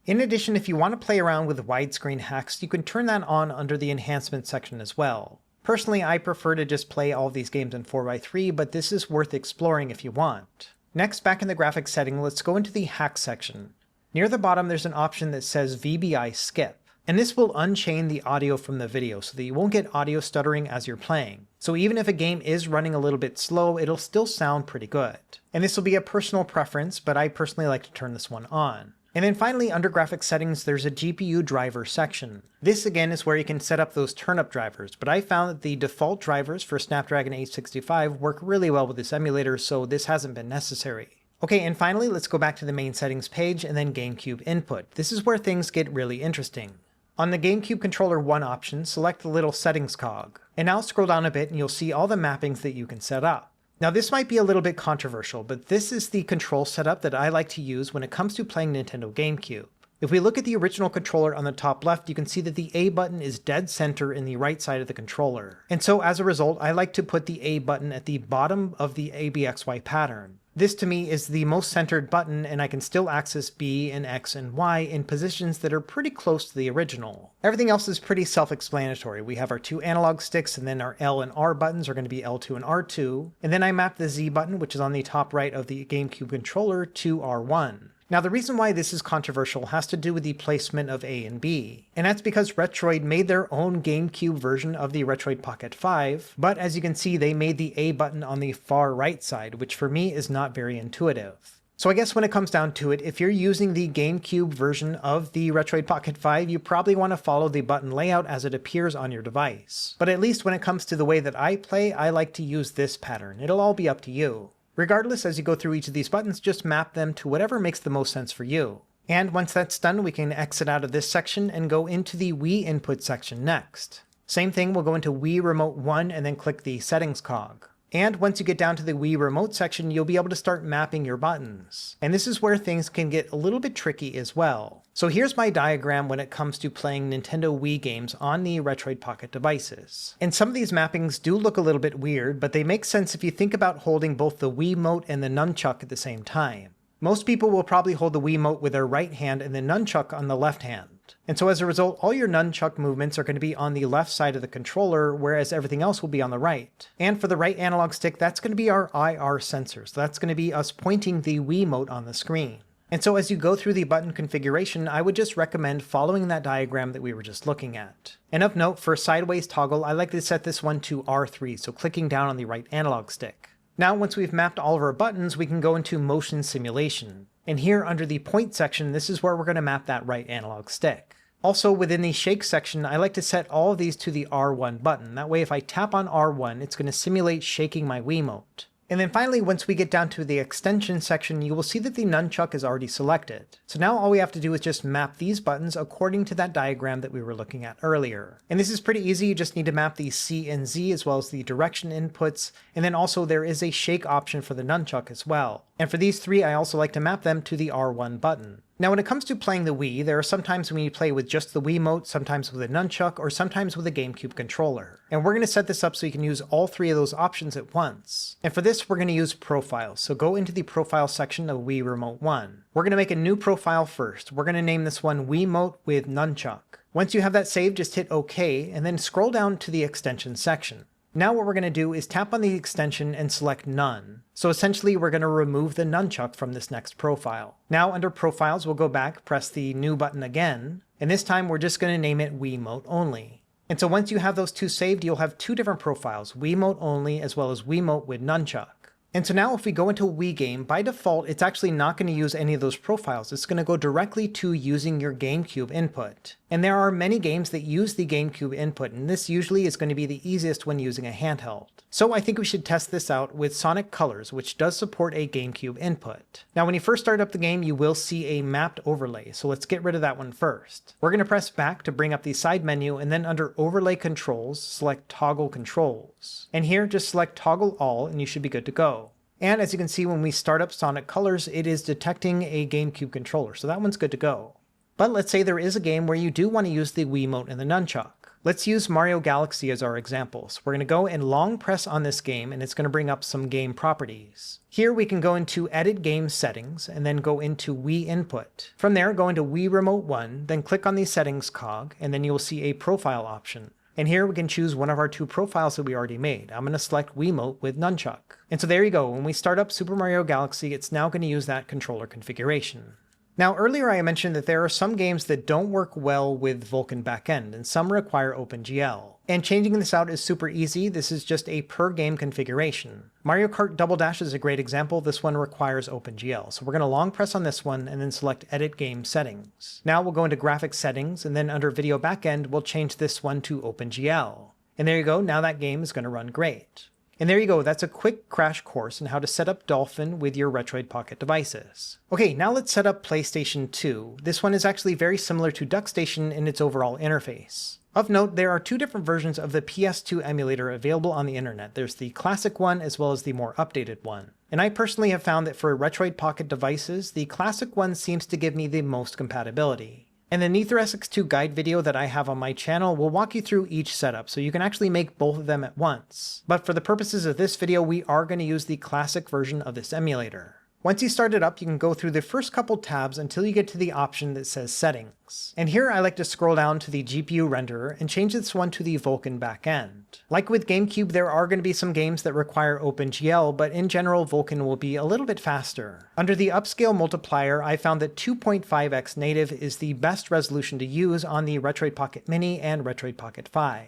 In addition, if you want to play around with widescreen hacks, you can turn that on under the enhancement section as well. Personally, I prefer to just play all of these games in 4x3, but this is worth exploring if you want. Next, back in the graphics setting, let's go into the hack section. Near the bottom, there's an option that says VBI skip. And this will unchain the audio from the video so that you won't get audio stuttering as you're playing. So even if a game is running a little bit slow, it'll still sound pretty good. And this will be a personal preference, but I personally like to turn this one on. And then finally, under graphics settings, there's a GPU driver section. This again is where you can set up those turn-up drivers, but I found that the default drivers for Snapdragon 865 work really well with this emulator, so this hasn't been necessary. Okay, and finally, let's go back to the main settings page and then GameCube input. This is where things get really interesting. On the GameCube Controller 1 option, select the little settings cog. And now scroll down a bit and you'll see all the mappings that you can set up. Now this might be a little bit controversial, but this is the control setup that I like to use when it comes to playing Nintendo GameCube. If we look at the original controller on the top left, you can see that the A button is dead center in the right side of the controller. And so as a result, I like to put the A button at the bottom of the ABXY pattern. This to me is the most centered button, and I can still access B and X and Y in positions that are pretty close to the original. Everything else is pretty self-explanatory. We have our two analog sticks, and then our L and R buttons are going to be L2 and R2. And then I map the Z button, which is on the top right of the GameCube controller, to R1. Now the reason why this is controversial has to do with the placement of A and B, and that's because Retroid made their own GameCube version of the Retroid Pocket 5, but as you can see they made the A button on the far right side, which for me is not very intuitive. So I guess when it comes down to it, if you're using the GameCube version of the Retroid Pocket 5, you probably want to follow the button layout as it appears on your device. But at least when it comes to the way that I play, I like to use this pattern. It'll all be up to you. Regardless, as you go through each of these buttons, just map them to whatever makes the most sense for you. And once that's done, we can exit out of this section and go into the Wii input section next. Same thing, we'll go into Wii Remote 1 and then click the settings cog. And once you get down to the Wii Remote section, you'll be able to start mapping your buttons. And this is where things can get a little bit tricky as well. So here's my diagram when it comes to playing Nintendo Wii games on the Retroid Pocket devices. And some of these mappings do look a little bit weird, but they make sense if you think about holding both the Wiimote and the nunchuck at the same time. Most people will probably hold the Wiimote with their right hand and the nunchuck on the left hand. And so as a result, all your nunchuck movements are going to be on the left side of the controller, whereas everything else will be on the right. And for the right analog stick, that's going to be our IR sensor. So that's going to be us pointing the Wiimote on the screen. And so as you go through the button configuration, I would just recommend following that diagram that we were just looking at. And of note, for sideways toggle, I like to set this one to R3, so clicking down on the right analog stick. Now once we've mapped all of our buttons, we can go into motion simulation. And here under the point section, this is where we're going to map that right analog stick. Also within the shake section, I like to set all of these to the R1 button. That way if I tap on R1, it's going to simulate shaking my Wiimote. And then finally, once we get down to the extension section, you will see that the nunchuck is already selected. So now all we have to do is just map these buttons according to that diagram that we were looking at earlier. And this is pretty easy. You just need to map the C and Z as well as the direction inputs. And then also there is a shake option for the nunchuck as well. And for these three, I also like to map them to the R1 button. Now when it comes to playing the Wii, there are some times when you play with just the Wiimote, sometimes with a nunchuck, or sometimes with a GameCube controller. And we're going to set this up so you can use all three of those options at once. And for this, we're going to use profiles. So go into the profile section of Wii Remote 1. We're going to make a new profile first. We're going to name this one Wiimote with Nunchuck. Once you have that saved, just hit OK, and then scroll down to the extension section. Now what we're going to do is tap on the extension and select None. So essentially we're going to remove the nunchuck from this next profile. Now under Profiles, we'll go back, press the New button again, and this time we're just going to name it Wiimote Only. And so once you have those two saved, you'll have two different profiles, Wiimote Only as well as Wiimote with Nunchuck. And so now if we go into a Wii game, by default, it's actually not going to use any of those profiles. It's going to go directly to using your GameCube input. And there are many games that use the GameCube input, and this usually is going to be the easiest when using a handheld. So I think we should test this out with Sonic Colors, which does support a GameCube input. Now when you first start up the game, you will see a mapped overlay, so let's get rid of that one first. We're going to press back to bring up the side menu, and then under Overlay Controls, select Toggle Controls. And here, just select Toggle All, and you should be good to go. And as you can see, when we start up Sonic Colors, it is detecting a GameCube controller, so that one's good to go. But let's say there is a game where you do want to use the Wiimote and the nunchuck. Let's use Mario Galaxy as our example. So we're going to go and long press on this game, and it's going to bring up some game properties. Here we can go into Edit Game Settings, and then go into Wii Input. From there, go into Wii Remote 1, then click on the Settings cog, and then you will see a Profile option. And here we can choose one of our two profiles that we already made. I'm going to select Wiimote with Nunchuck. And so there you go. When we start up Super Mario Galaxy, it's now going to use that controller configuration. Now earlier I mentioned that there are some games that don't work well with Vulkan backend, and some require OpenGL. And changing this out is super easy. This is just a per game configuration. Mario Kart Double Dash is a great example. This one requires OpenGL. So we're going to long press on this one and then select Edit Game Settings. Now we'll go into Graphics Settings, and then under Video Backend, we'll change this one to OpenGL. And there you go. Now that game is going to run great. And there you go, that's a quick crash course on how to set up Dolphin with your Retroid Pocket devices. Okay, now let's set up PlayStation 2. This one is actually very similar to DuckStation in its overall interface. Of note, there are two different versions of the PS2 emulator available on the internet. There's the classic one as well as the more updated one. And I personally have found that for Retroid Pocket devices, the classic one seems to give me the most compatibility. And the NeatherSX2 guide video that I have on my channel will walk you through each setup, so you can actually make both of them at once. But for the purposes of this video, we are going to use the classic version of this emulator. Once you start it up, you can go through the first couple tabs until you get to the option that says Settings. And here I like to scroll down to the GPU renderer and change this one to the Vulkan backend. Like with GameCube, there are going to be some games that require OpenGL, but in general, Vulkan will be a little bit faster. Under the upscale multiplier, I found that 2.5x native is the best resolution to use on the Retroid Pocket Mini and Retroid Pocket 5.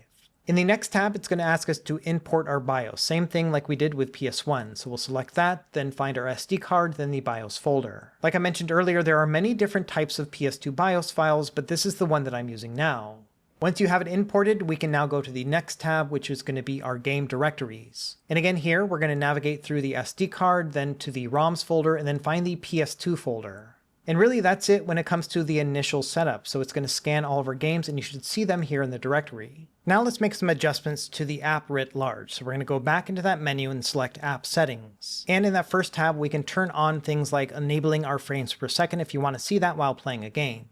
In the next tab, it's going to ask us to import our BIOS. Same thing like we did with PS1. So we'll select that, then find our SD card, then the BIOS folder. Like I mentioned earlier, there are many different types of PS2 BIOS files, but this is the one that I'm using now. Once you have it imported, we can now go to the next tab, which is going to be our game directories. And again here, we're going to navigate through the SD card, then to the ROMs folder, and then find the PS2 folder. And really that's it when it comes to the initial setup. So it's going to scan all of our games, and you should see them here in the directory. Now let's make some adjustments to the app writ large. So we're going to go back into that menu and select App Settings. And in that first tab, we can turn on things like enabling our frames per second if you want to see that while playing a game.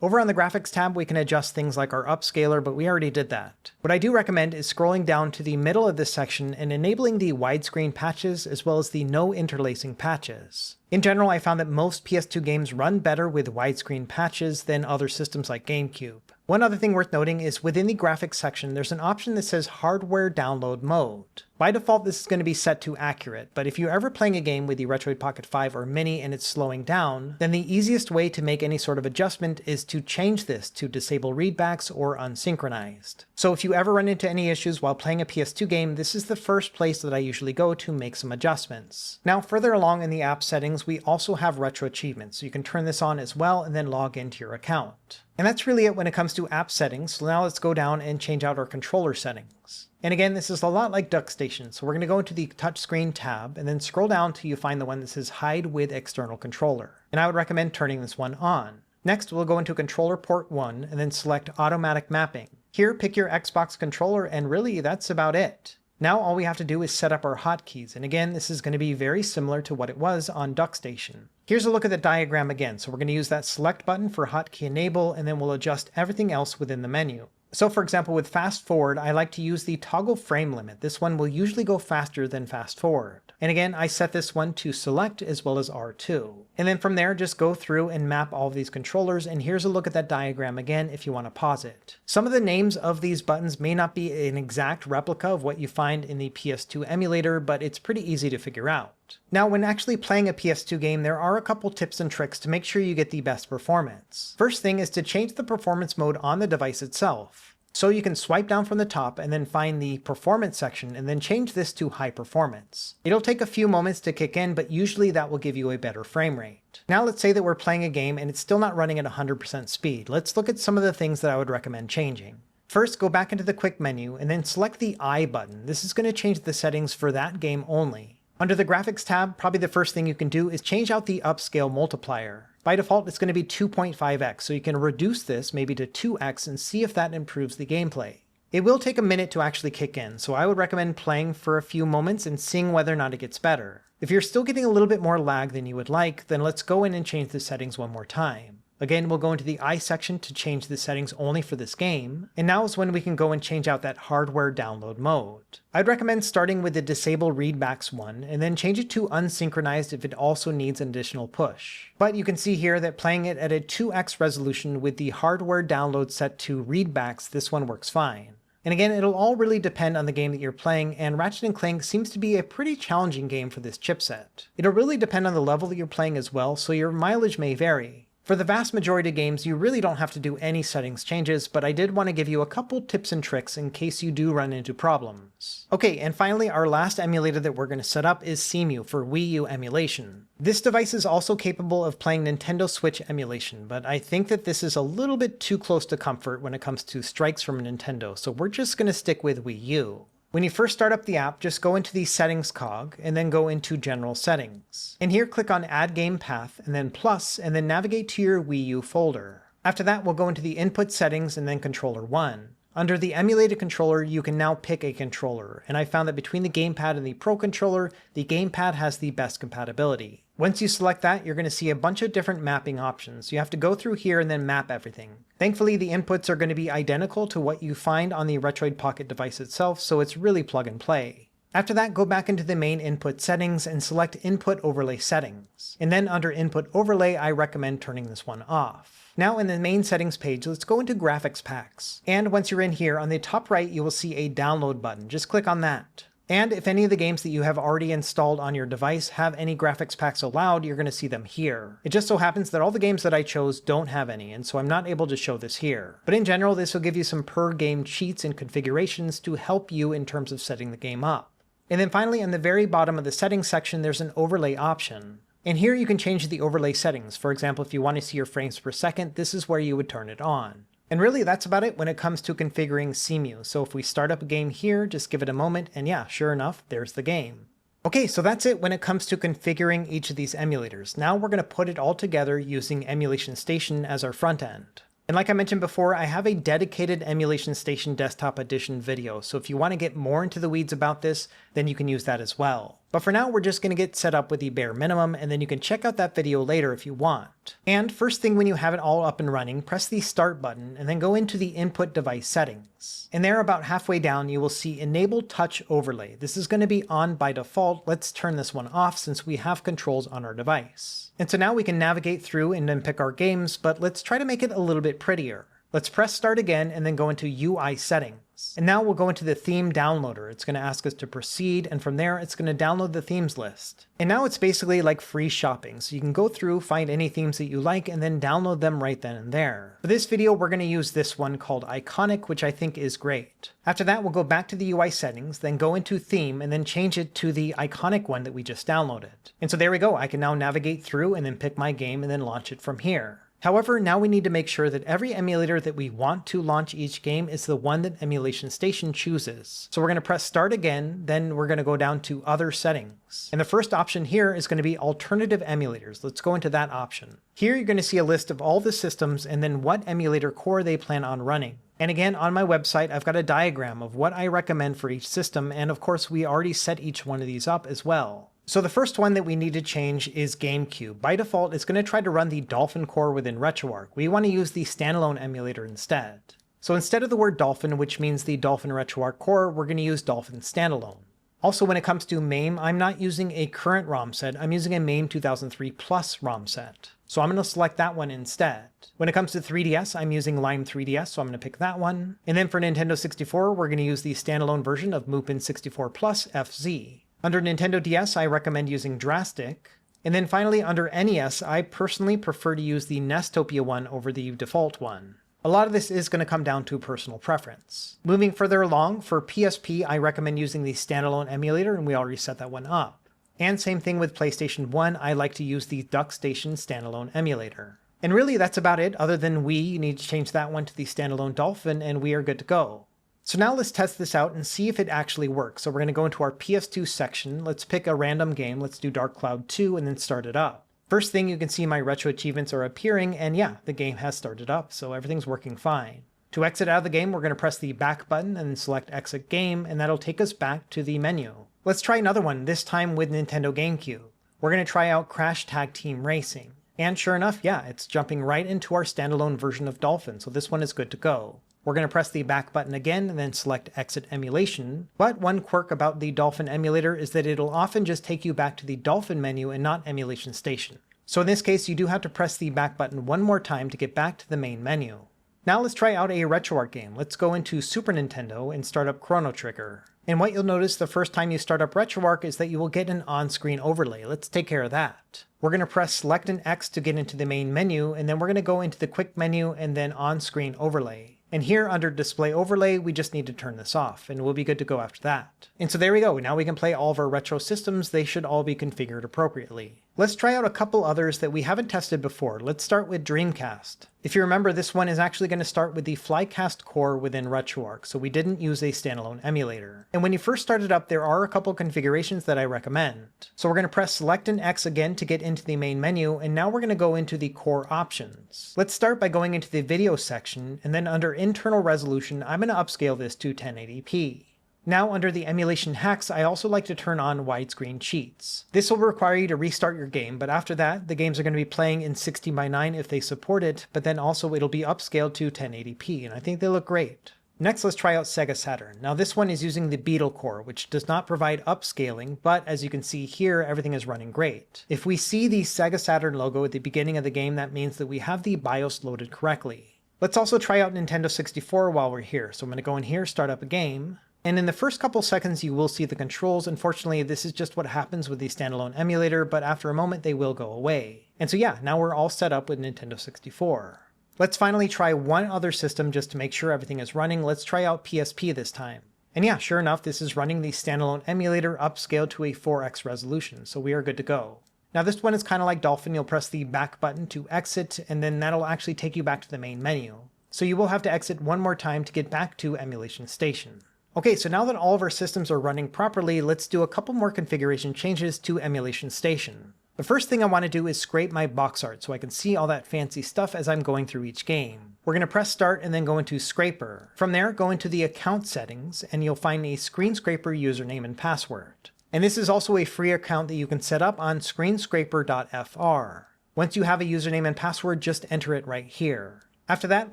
Over on the Graphics tab, we can adjust things like our upscaler, but we already did that. What I do recommend is scrolling down to the middle of this section and enabling the widescreen patches as well as the no interlacing patches. In general, I found that most PS2 games run better with widescreen patches than other systems like GameCube. One other thing worth noting is within the graphics section, there's an option that says Hardware Download Mode. By default, this is going to be set to accurate, but if you're ever playing a game with the Retroid Pocket 5 or Mini and it's slowing down, then the easiest way to make any sort of adjustment is to change this to disable readbacks or unsynchronized. So if you ever run into any issues while playing a PS2 game, this is the first place that I usually go to make some adjustments. Now, further along in the app settings, we also have retro achievements, so you can turn this on as well and then log into your account. And that's really it when it comes to app settings. So now let's go down and change out our controller settings. settings. And again, this is a lot like DuckStation, so we're going to go into the touchscreen tab and then scroll down till you find the one that says Hide with External Controller. And I would recommend turning this one on. Next, we'll go into controller port 1 and then select automatic mapping. Here, pick your Xbox controller, and really that's about it. Now all we have to do is set up our hotkeys, and again, this is going to be very similar to what it was on DuckStation. Here's a look at the diagram again, so we're going to use that select button for hotkey enable, and then we'll adjust everything else within the menu. So for example, with fast forward, I like to use the toggle frame limit. This one will usually go faster than fast forward. And again, I set this one to select as well as R2. And then from there, just go through and map all of these controllers, and here's a look at that diagram again if you want to pause it. Some of the names of these buttons may not be an exact replica of what you find in the PS2 emulator, but it's pretty easy to figure out. Now, when actually playing a PS2 game, there are a couple tips and tricks to make sure you get the best performance. First thing is to change the performance mode on the device itself. So you can swipe down from the top and then find the performance section and then change this to high performance. It'll take a few moments to kick in, but usually that will give you a better frame rate. Now let's say that we're playing a game and it's still not running at 100% speed. Let's look at some of the things that I would recommend changing. First, go back into the quick menu and then select the I button. This is going to change the settings for that game only. Under the graphics tab, probably the first thing you can do is change out the upscale multiplier. By default, it's going to be 2.5x, so you can reduce this maybe to 2x and see if that improves the gameplay. It will take a minute to actually kick in, so I would recommend playing for a few moments and seeing whether or not it gets better. If you're still getting a little bit more lag than you would like, then let's go in and change the settings one more time. Again, we'll go into the I section to change the settings only for this game, and now is when we can go and change out that hardware download mode. I'd recommend starting with the disable readbacks one, and then change it to unsynchronized if it also needs an additional push. But you can see here that playing it at a 2x resolution with the hardware download set to readbacks, this one works fine. And again, it'll all really depend on the game that you're playing, and Ratchet & Clank seems to be a pretty challenging game for this chipset. It'll really depend on the level that you're playing as well, so your mileage may vary. For the vast majority of games, you really don't have to do any settings changes, but I did want to give you a couple tips and tricks in case you do run into problems. Okay, and finally, our last emulator that we're going to set up is Cemu for Wii U emulation. This device is also capable of playing Nintendo Switch emulation, but I think that this is a little bit too close to comfort when it comes to strikes from Nintendo, so we're just going to stick with Wii U. When you first start up the app, just go into the Settings cog and then go into General Settings. And here click on Add Game Path and then Plus and then navigate to your Wii U folder. After that, we'll go into the Input Settings and then Controller 1. Under the emulated controller, you can now pick a controller, and I found that between the gamepad and the Pro controller, the gamepad has the best compatibility. Once you select that, you're going to see a bunch of different mapping options. You have to go through here and then map everything. Thankfully, the inputs are going to be identical to what you find on the Retroid Pocket device itself, so it's really plug and play. After that, go back into the main input settings and select Input Overlay Settings. And then under Input Overlay, I recommend turning this one off. Now in the main settings page, let's go into graphics packs. And once you're in here, on the top right, you will see a download button. Just click on that. And if any of the games that you have already installed on your device have any graphics packs allowed, you're going to see them here. It just so happens that all the games that I chose don't have any, and so I'm not able to show this here. But in general, this will give you some per game cheats and configurations to help you in terms of setting the game up. And then finally, on the very bottom of the settings section, there's an overlay option. And here you can change the overlay settings. For example, if you want to see your frames per second, this is where you would turn it on. And really, that's about it when it comes to configuring Cemu. So if we start up a game here, just give it a moment, and yeah, sure enough, there's the game. Okay, so that's it when it comes to configuring each of these emulators. Now we're going to put it all together using EmulationStation as our front end. And like I mentioned before, I have a dedicated EmulationStation Desktop Edition video, so if you want to get more into the weeds about this, then you can use that as well. But for now, we're just going to get set up with the bare minimum, and then you can check out that video later if you want. And first thing when you have it all up and running, press the Start button, and then go into the Input Device Settings. And there, about halfway down, you will see Enable Touch Overlay. This is going to be on by default. Let's turn this one off since we have controls on our device. And so now we can navigate through and then pick our games, but let's try to make it a little bit prettier. Let's press Start again and then go into UI Settings. And now we'll go into the Theme Downloader. It's going to ask us to proceed, and from there it's going to download the themes list. And now it's basically like free shopping, so you can go through, find any themes that you like, and then download them right then and there. For this video, we're going to use this one called Iconic, which I think is great. After that, we'll go back to the UI settings, then go into Theme, and then change it to the Iconic one that we just downloaded. And so there we go. I can now navigate through and then pick my game and then launch it from here. However, now we need to make sure that every emulator that we want to launch each game is the one that EmulationStation chooses. So we're going to press Start again, then we're going to go down to Other Settings. And the first option here is going to be Alternative Emulators. Let's go into that option. Here you're going to see a list of all the systems and then what emulator core they plan on running. And again, on my website, I've got a diagram of what I recommend for each system, and of course we already set each one of these up as well. So the first one that we need to change is GameCube. By default, it's going to try to run the Dolphin core within RetroArch. We want to use the standalone emulator instead. So instead of the word Dolphin, which means the Dolphin RetroArch core, we're going to use Dolphin standalone. Also, when it comes to MAME, I'm not using a current ROM set, I'm using a MAME 2003 Plus ROM set. So I'm going to select that one instead. When it comes to 3DS, I'm using Lime 3DS, so I'm going to pick that one. And then for Nintendo 64, we're going to use the standalone version of Mupen64Plus FZ. Under Nintendo DS, I recommend using DraStic. And then finally, under NES, I personally prefer to use the Nestopia one over the default one. A lot of this is going to come down to personal preference. Moving further along, for PSP, I recommend using the standalone emulator, and we already set that one up. And same thing with PlayStation 1, I like to use the DuckStation standalone emulator. And really, that's about it. Other than Wii, you need to change that one to the standalone Dolphin, and we are good to go. So now let's test this out and see if it actually works. So we're going to go into our PS2 section. Let's pick a random game. Let's do Dark Cloud 2 and then start it up. First thing, you can see my retro achievements are appearing, and yeah, the game has started up, so everything's working fine. To exit out of the game, we're going to press the back button and then select Exit Game, and that'll take us back to the menu. Let's try another one, this time with Nintendo GameCube. We're going to try out Crash Tag Team Racing. And sure enough, yeah, it's jumping right into our standalone version of Dolphin, so this one is good to go. We're going to press the back button again and then select Exit Emulation, but one quirk about the Dolphin emulator is that it'll often just take you back to the Dolphin menu and not EmulationStation. So in this case, you do have to press the back button one more time to get back to the main menu. Now let's try out a RetroArch game. Let's go into Super Nintendo and start up Chrono Trigger. And what you'll notice the first time you start up RetroArch is that you will get an on-screen overlay. Let's take care of that. We're going to press Select and X to get into the main menu, and then we're going to go into the quick menu and then on-screen overlay. And here under Display Overlay, we just need to turn this off, and we'll be good to go after that. And so there we go. Now we can play all of our retro systems. They should all be configured appropriately. Let's try out a couple others that we haven't tested before. Let's start with Dreamcast. If you remember, this one is actually going to start with the Flycast core within RetroArch, so we didn't use a standalone emulator. And when you first start it up, there are a couple configurations that I recommend. So we're going to press Select and X again to get into the main menu, and now we're going to go into the core options. Let's start by going into the video section, and then under internal resolution, I'm going to upscale this to 1080p. Now under the emulation hacks, I also like to turn on widescreen cheats. This will require you to restart your game, but after that, the games are going to be playing in 16:9 if they support it, but then also it'll be upscaled to 1080p, and I think they look great. Next, let's try out Sega Saturn. Now this one is using the Beetle core, which does not provide upscaling, but as you can see here, everything is running great. If we see the Sega Saturn logo at the beginning of the game, that means that we have the BIOS loaded correctly. Let's also try out Nintendo 64 while we're here. So I'm going to go in here, start up a game. And in the first couple seconds, you will see the controls. Unfortunately, this is just what happens with the standalone emulator, but after a moment, they will go away. And so yeah, now we're all set up with Nintendo 64. Let's finally try one other system just to make sure everything is running. Let's try out PSP this time. And yeah, sure enough, this is running the standalone emulator upscaled to a 4x resolution, so we are good to go. Now this one is kind of like Dolphin. You'll press the back button to exit, and then that'll actually take you back to the main menu. So you will have to exit one more time to get back to EmulationStation. Okay, so now that all of our systems are running properly, let's do a couple more configuration changes to EmulationStation. The first thing I want to do is scrape my box art so I can see all that fancy stuff as I'm going through each game. We're going to press Start and then go into Scraper. From there, go into the Account Settings, and you'll find a Screen Scraper username and password. And this is also a free account that you can set up on screenscraper.fr. Once you have a username and password, just enter it right here. After that,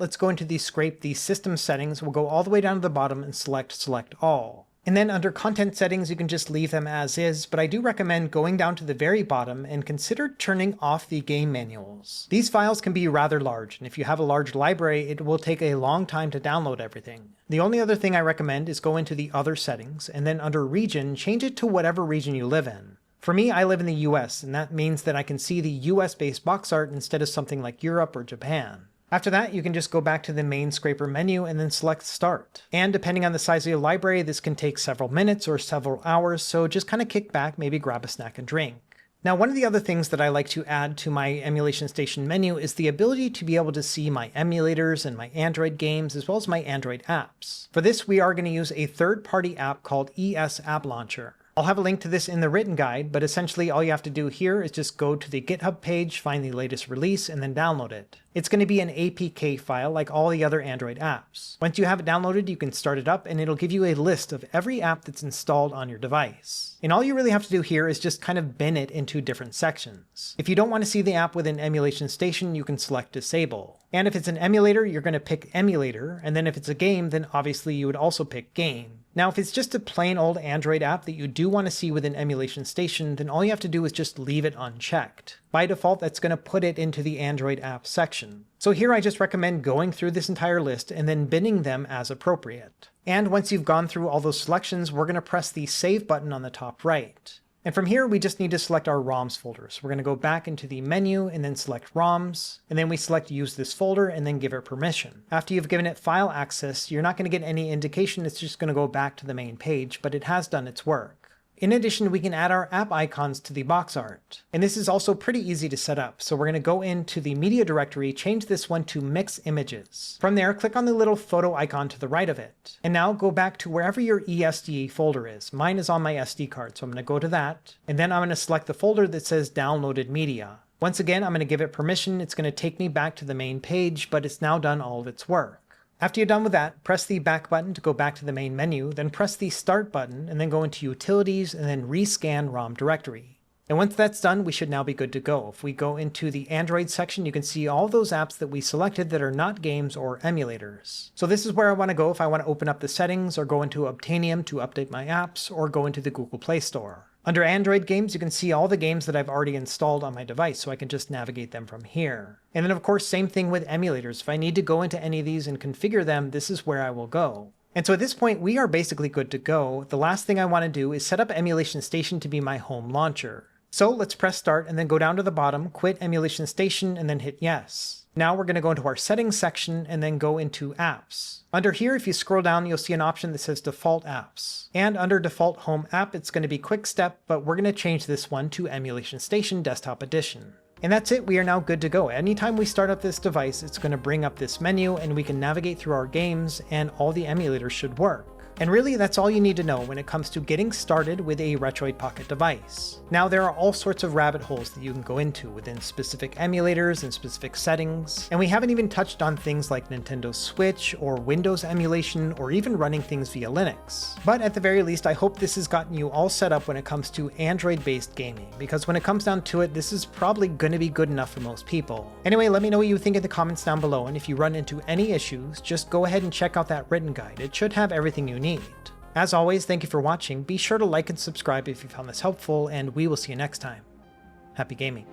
let's go into the Scrape the System settings. We'll go all the way down to the bottom and select All. And then under Content Settings, you can just leave them as is, but I do recommend going down to the very bottom and consider turning off the game manuals. These files can be rather large, and if you have a large library, it will take a long time to download everything. The only other thing I recommend is go into the Other Settings, and then under Region, change it to whatever region you live in. For me, I live in the US, and that means that I can see the US-based box art instead of something like Europe or Japan. After that, you can just go back to the main scraper menu and then select Start. And depending on the size of your library, this can take several minutes or several hours, so just kind of kick back, maybe grab a snack and drink. Now, one of the other things that I like to add to my EmulationStation menu is the ability to be able to see my emulators and my Android games, as well as my Android apps. For this, we are going to use a third-party app called ES App Launcher. I'll have a link to this in the written guide, but essentially all you have to do here is just go to the GitHub page, find the latest release, and then download it. It's going to be an APK file like all the other Android apps. Once you have it downloaded, you can start it up and it'll give you a list of every app that's installed on your device. And all you really have to do here is just kind of bin it into different sections. If you don't want to see the app within EmulationStation, you can select Disable. And if it's an emulator, you're going to pick Emulator, and then if it's a game, then obviously you would also pick Game. Now, if it's just a plain old Android app that you do want to see within EmulationStation, then all you have to do is just leave it unchecked. By default, that's going to put it into the Android app section. So here I just recommend going through this entire list and then binning them as appropriate. And once you've gone through all those selections, we're going to press the Save button on the top right. And from here, we just need to select our ROMs folder. So we're going to go back into the menu and then select ROMs, and then we select Use this folder and then give it permission. After you've given it file access, you're not going to get any indication. It's just going to go back to the main page, but it has done its work. In addition, we can add our app icons to the box art. And this is also pretty easy to set up. So we're going to go into the media directory, change this one to Mix Images. From there, click on the little photo icon to the right of it. And now go back to wherever your ESD folder is. Mine is on my SD card, so I'm going to go to that. And then I'm going to select the folder that says Downloaded Media. Once again, I'm going to give it permission. It's going to take me back to the main page, but it's now done all of its work. After you're done with that, press the back button to go back to the main menu, then press the Start button, and then go into Utilities, and then Rescan ROM Directory. And once that's done, we should now be good to go. If we go into the Android section, you can see all those apps that we selected that are not games or emulators. So this is where I want to go if I want to open up the settings, or go into Obtainium to update my apps, or go into the Google Play Store. Under Android games, you can see all the games that I've already installed on my device, so I can just navigate them from here. And then of course, same thing with emulators. If I need to go into any of these and configure them, this is where I will go. And so at this point, we are basically good to go. The last thing I want to do is set up EmulationStation to be my home launcher. So let's press Start and then go down to the bottom, quit EmulationStation, and then hit Yes. Now we're going to go into our settings section and then go into apps. Under here, if you scroll down, you'll see an option that says default apps. And under default home app, it's going to be QuickStep, but we're going to change this one to EmulationStation Desktop Edition. And that's it, we are now good to go. Anytime we start up this device, it's going to bring up this menu and we can navigate through our games and all the emulators should work. And really, that's all you need to know when it comes to getting started with a Retroid Pocket device. Now, there are all sorts of rabbit holes that you can go into within specific emulators and specific settings, and we haven't even touched on things like Nintendo Switch or Windows emulation or even running things via Linux. But at the very least, I hope this has gotten you all set up when it comes to Android-based gaming, because when it comes down to it, this is probably going to be good enough for most people. Anyway, let me know what you think in the comments down below, and if you run into any issues, just go ahead and check out that written guide. It should have everything you need. As always, thank you for watching. Be sure to like and subscribe if you found this helpful, and we will see you next time. Happy gaming.